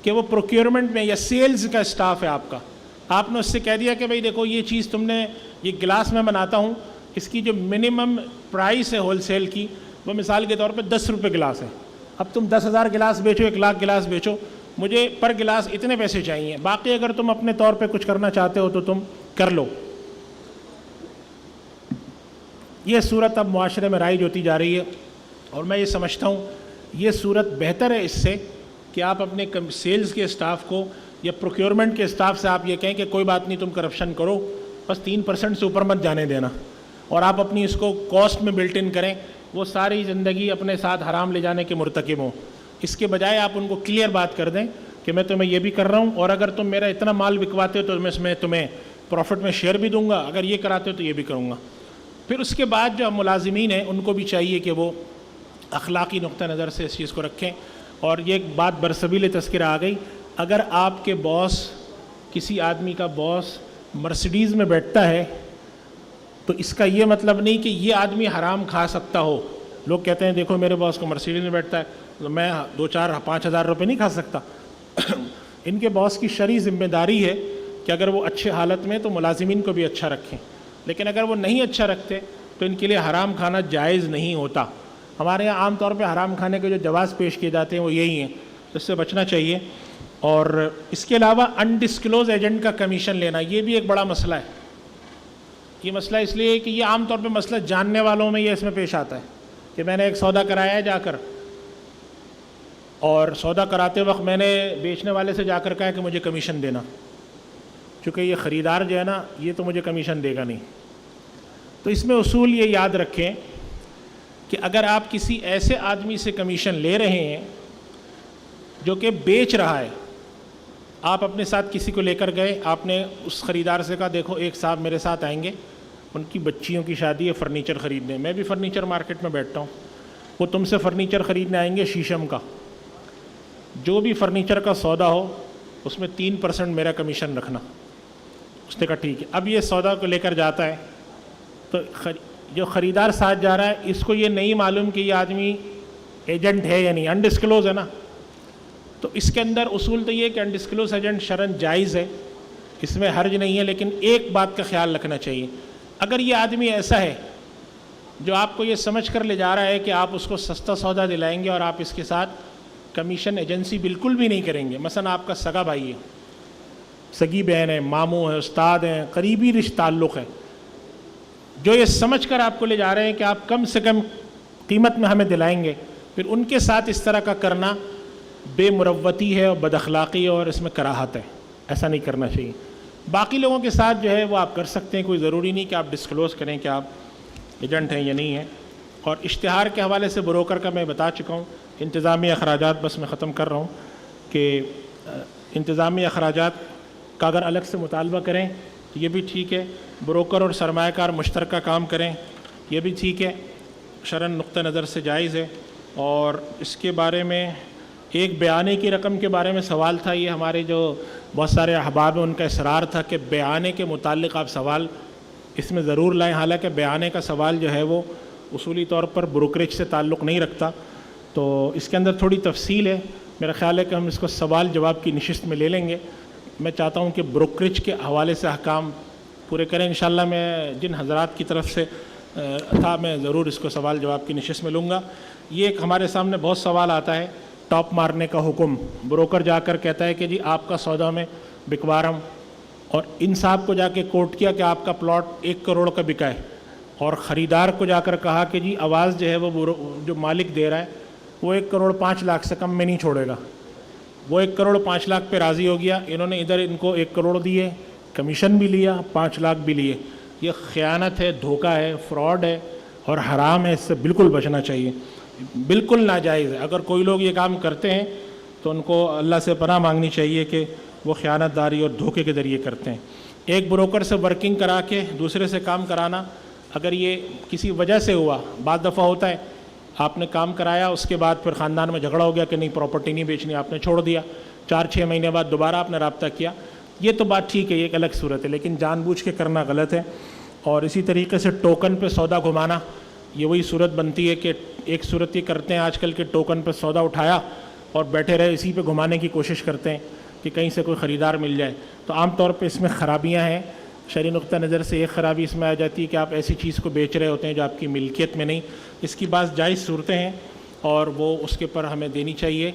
کہ وہ پروکیورمنٹ میں یا سیلز کا اسٹاف ہے آپ کا, آپ نے اس سے کہہ دیا کہ بھائی دیکھو یہ چیز تم نے, یہ گلاس میں بناتا ہوں, اس کی جو منیمم پرائس ہے ہول سیل کی وہ مثال کے طور پہ 10 روپے گلاس ہے, اب تم 10,000 گلاس بیچو, 1,00,000 گلاس بیچو, مجھے پر گلاس اتنے پیسے چاہیے, باقی اگر تم اپنے طور پہ کچھ کرنا چاہتے ہو تو تم کر لو. یہ صورت اب معاشرے میں رائج ہوتی جا رہی ہے, اور میں یہ سمجھتا ہوں یہ صورت بہتر ہے اس سے کہ آپ اپنے سیلز کے اسٹاف کو یا پروکیورمنٹ کے اسٹاف سے آپ یہ کہیں کہ کوئی بات نہیں, تم کرپشن کرو, بس 3% سے اوپر مت جانے دینا, اور آپ اپنی اس کو کاسٹ میں بلٹ ان کریں, وہ ساری زندگی اپنے ساتھ حرام لے جانے کے مرتکب ہوں. اس کے بجائے آپ ان کو کلیئر بات کر دیں کہ میں تمہیں یہ بھی کر رہا ہوں, اور اگر تم میرا اتنا مال بکواتے ہو تو میں اس میں تمہیں پروفٹ میں شیئر بھی دوں گا, اگر یہ کراتے ہو تو یہ بھی کروں گا. پھر اس کے بعد جو ملازمین ہیں ان کو بھی چاہیے کہ وہ اخلاقی نقطہ نظر سے اس چیز کو رکھیں. اور یہ ایک بات برسبیل تذکرہ آ گئی، اگر آپ کے باس، کسی آدمی کا باس مرسیڈیز میں بیٹھتا ہے تو اس کا یہ مطلب نہیں کہ یہ آدمی حرام کھا سکتا ہو۔ لوگ کہتے ہیں دیکھو میرے باس کو مرسیڈیز میں بیٹھتا ہے تو میں 2-4-5 ہزار روپے نہیں کھا سکتا۔ ان کے باس کی شرعی ذمہ داری ہے کہ اگر وہ اچھے حالت میں تو ملازمین کو بھی اچھا رکھیں، لیکن اگر وہ نہیں اچھا رکھتے تو ان کے لیے حرام کھانا جائز نہیں ہوتا۔ ہمارے یہاں عام طور پہ حرام کھانے کے جو جواز پیش کیے جاتے ہیں وہ یہی ہیں، اس سے بچنا چاہیے۔ اور اس کے علاوہ انڈسکلوز ایجنٹ کا کمیشن لینا، یہ بھی ایک بڑا مسئلہ ہے۔ یہ مسئلہ اس لیے کہ یہ عام طور پہ مسئلہ جاننے والوں میں یہ اس میں پیش آتا ہے کہ میں نے ایک سودا کرایا ہے جا کر، اور سودا کراتے وقت میں نے بیچنے والے سے جا کر کہا کہ مجھے کمیشن دینا، چونکہ یہ خریدار جو ہے نا یہ تو مجھے کمیشن دے گا نہیں۔ تو اس میں اصول یہ یاد رکھیں کہ اگر آپ کسی ایسے آدمی سے کمیشن لے رہے ہیں جو کہ بیچ رہا ہے، آپ اپنے ساتھ کسی کو لے کر گئے، آپ نے اس خریدار سے کہا دیکھو ایک صاحب میرے ساتھ آئیں گے، ان کی بچیوں کی شادی ہے، فرنیچر خریدنے، میں بھی فرنیچر مارکیٹ میں بیٹھتا ہوں، وہ تم سے فرنیچر خریدنے آئیں گے شیشم کا، جو بھی فرنیچر کا سودا ہو اس میں 3% میرا کمیشن رکھنا۔ اس نے کہا ٹھیک ہے۔ اب یہ سودا کو لے کر جاتا ہے تو جو خریدار ساتھ جا رہا ہے اس کو یہ نہیں معلوم کہ یہ آدمی ایجنٹ ہے یا نہیں، انڈسکلوز ہے نا، تو اس کے اندر اصول تو یہ کہ انڈسکلوز ایجنٹ شرعاً جائز ہے، اس میں حرج نہیں ہے، لیکن ایک بات کا خیال رکھنا چاہیے، اگر یہ آدمی ایسا ہے جو آپ کو یہ سمجھ کر لے جا رہا ہے کہ آپ اس کو سستا سودا دلائیں گے اور آپ اس کے ساتھ کمیشن ایجنسی بالکل بھی نہیں کریں گے، مثلا آپ کا سگا بھائی ہے، سگی بہن ہے، ماموں ہے، استاد ہیں، قریبی رشتہ تعلق ہے، جو یہ سمجھ کر آپ کو لے جا رہے ہیں کہ آپ کم سے کم قیمت میں ہمیں دلائیں گے، پھر ان کے ساتھ اس طرح کا کرنا بے مروتی ہے اور بد اخلاقی ہے اور اس میں کراہت ہے، ایسا نہیں کرنا چاہیے۔ باقی لوگوں کے ساتھ جو ہے وہ آپ کر سکتے ہیں، کوئی ضروری نہیں کہ آپ ڈسکلوز کریں کہ آپ ایجنٹ ہیں یا نہیں ہیں۔ اور اشتہار کے حوالے سے بروکر کا میں بتا چکا ہوں، انتظامی اخراجات بس میں ختم کر رہا ہوں کہ انتظامی اخراجات کا اگر الگ سے مطالبہ کریں تو یہ بھی ٹھیک ہے، بروکر اور سرمایہ کار مشترکہ کام کریں یہ بھی ٹھیک ہے، شرعاً نقطہ نظر سے جائز ہے۔ اور اس کے بارے میں ایک بیانے کی رقم کے بارے میں سوال تھا، یہ ہمارے جو بہت سارے احباب ہیں ان کا اصرار تھا کہ بیانے کے متعلق آپ سوال اس میں ضرور لائیں، حالانکہ بیانے کا سوال جو ہے وہ اصولی طور پر بروکریج سے تعلق نہیں رکھتا، تو اس کے اندر تھوڑی تفصیل ہے، میرا خیال ہے کہ ہم اس کو سوال جواب کی نشست میں لے لیں گے۔ میں چاہتا ہوں کہ بروکریج کے حوالے سے احکام پورے کریں، انشاءاللہ میں جن حضرات کی طرف سے تھا میں ضرور اس کو سوال جواب کی نشست میں لوں گا۔ یہ ایک ہمارے سامنے بہت سوال آتا ہے، ٹاپ مارنے کا حکم، بروکر جا کر کہتا ہے کہ جی آپ کا سودا میں بکوا رہا ہوں، اور ان صاحب کو جا کے کوٹ کیا کہ آپ کا پلاٹ 1 کروڑ کا بکا ہے، اور خریدار کو جا کر کہا کہ جی آواز جو ہے وہ جو مالک دے رہا ہے وہ 1 کروڑ 5 لاکھ سے کم میں نہیں چھوڑے گا، وہ 1 کروڑ 5 لاکھ پہ راضی ہو گیا، انہوں نے ادھر ان کو 1 کروڑ دیے، کمیشن بھی لیا، 5 لاکھ بھی لیے۔ یہ خیانت ہے، دھوکہ ہے، فراڈ ہے اور حرام ہے، اس سے بالکل بچنا چاہیے، بالکل ناجائز ہے۔ اگر کوئی لوگ یہ کام کرتے ہیں تو ان کو اللہ سے پناہ مانگنی چاہیے کہ وہ خیانت داری اور دھوکے کے ذریعے کرتے ہیں۔ ایک بروکر سے ورکنگ کرا کے دوسرے سے کام کرانا، اگر یہ کسی وجہ سے ہوا، بعض دفعہ ہوتا ہے آپ نے کام کرایا اس کے بعد پھر خاندان میں جھگڑا ہو گیا کہ نہیں پراپرٹی نہیں بیچنی، آپ نے چھوڑ دیا، 4-6 مہینے بعد دوبارہ آپ نے رابطہ کیا، یہ تو بات ٹھیک ہے، یہ ایک الگ صورت ہے، لیکن جان بوجھ کے کرنا غلط ہے۔ اور اسی طریقے سے ٹوکن پہ سودا گھمانا، یہ وہی صورت بنتی ہے کہ ایک صورت یہ کرتے ہیں آج کل کے ٹوکن پہ سودا اٹھایا اور بیٹھے رہے، اسی پہ گھمانے کی کوشش کرتے ہیں کہ کہیں سے کوئی خریدار مل جائے، تو عام طور پہ اس میں خرابیاں ہیں۔ شرعی نقطہ نظر سے ایک خرابی اس میں آ جاتی ہے کہ آپ ایسی چیز کو بیچ رہے ہوتے ہیں جو آپ کی ملکیت میں نہیں، اس کی بعض جائز صورتیں ہیں اور وہ اس کے پر ہمیں دینی چاہیے،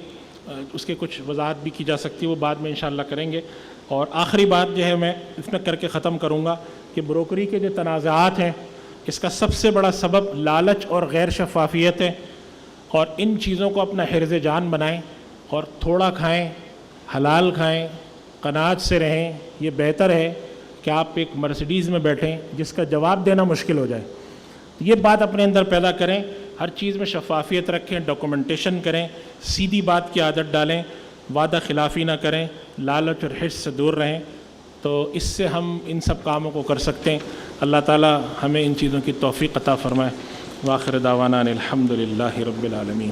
اس کے کچھ وضاحت بھی کی جا سکتی ہے، وہ بعد میں انشاءاللہ کریں گے۔ اور آخری بات جو ہے میں اس میں کر کے ختم کروں گا کہ بروکری کے جو تنازعات ہیں اس کا سب سے بڑا سبب لالچ اور غیر شفافیت ہے، اور ان چیزوں کو اپنا حرز جان بنائیں اور تھوڑا کھائیں، حلال کھائیں، قناعت سے رہیں، یہ بہتر ہے کہ آپ ایک مرسیڈیز میں بیٹھیں جس کا جواب دینا مشکل ہو جائے۔ یہ بات اپنے اندر پیدا کریں، ہر چیز میں شفافیت رکھیں، ڈاکومنٹیشن کریں، سیدھی بات کی عادت ڈالیں، وعدہ خلافی نہ کریں، لالچ اور حرص سے دور رہیں، تو اس سے ہم ان سب کاموں کو کر سکتے ہیں۔ اللہ تعالی ہمیں ان چیزوں کی توفیق عطا فرمائے۔ وآخر دعوانا الحمد للہ رب العالمین۔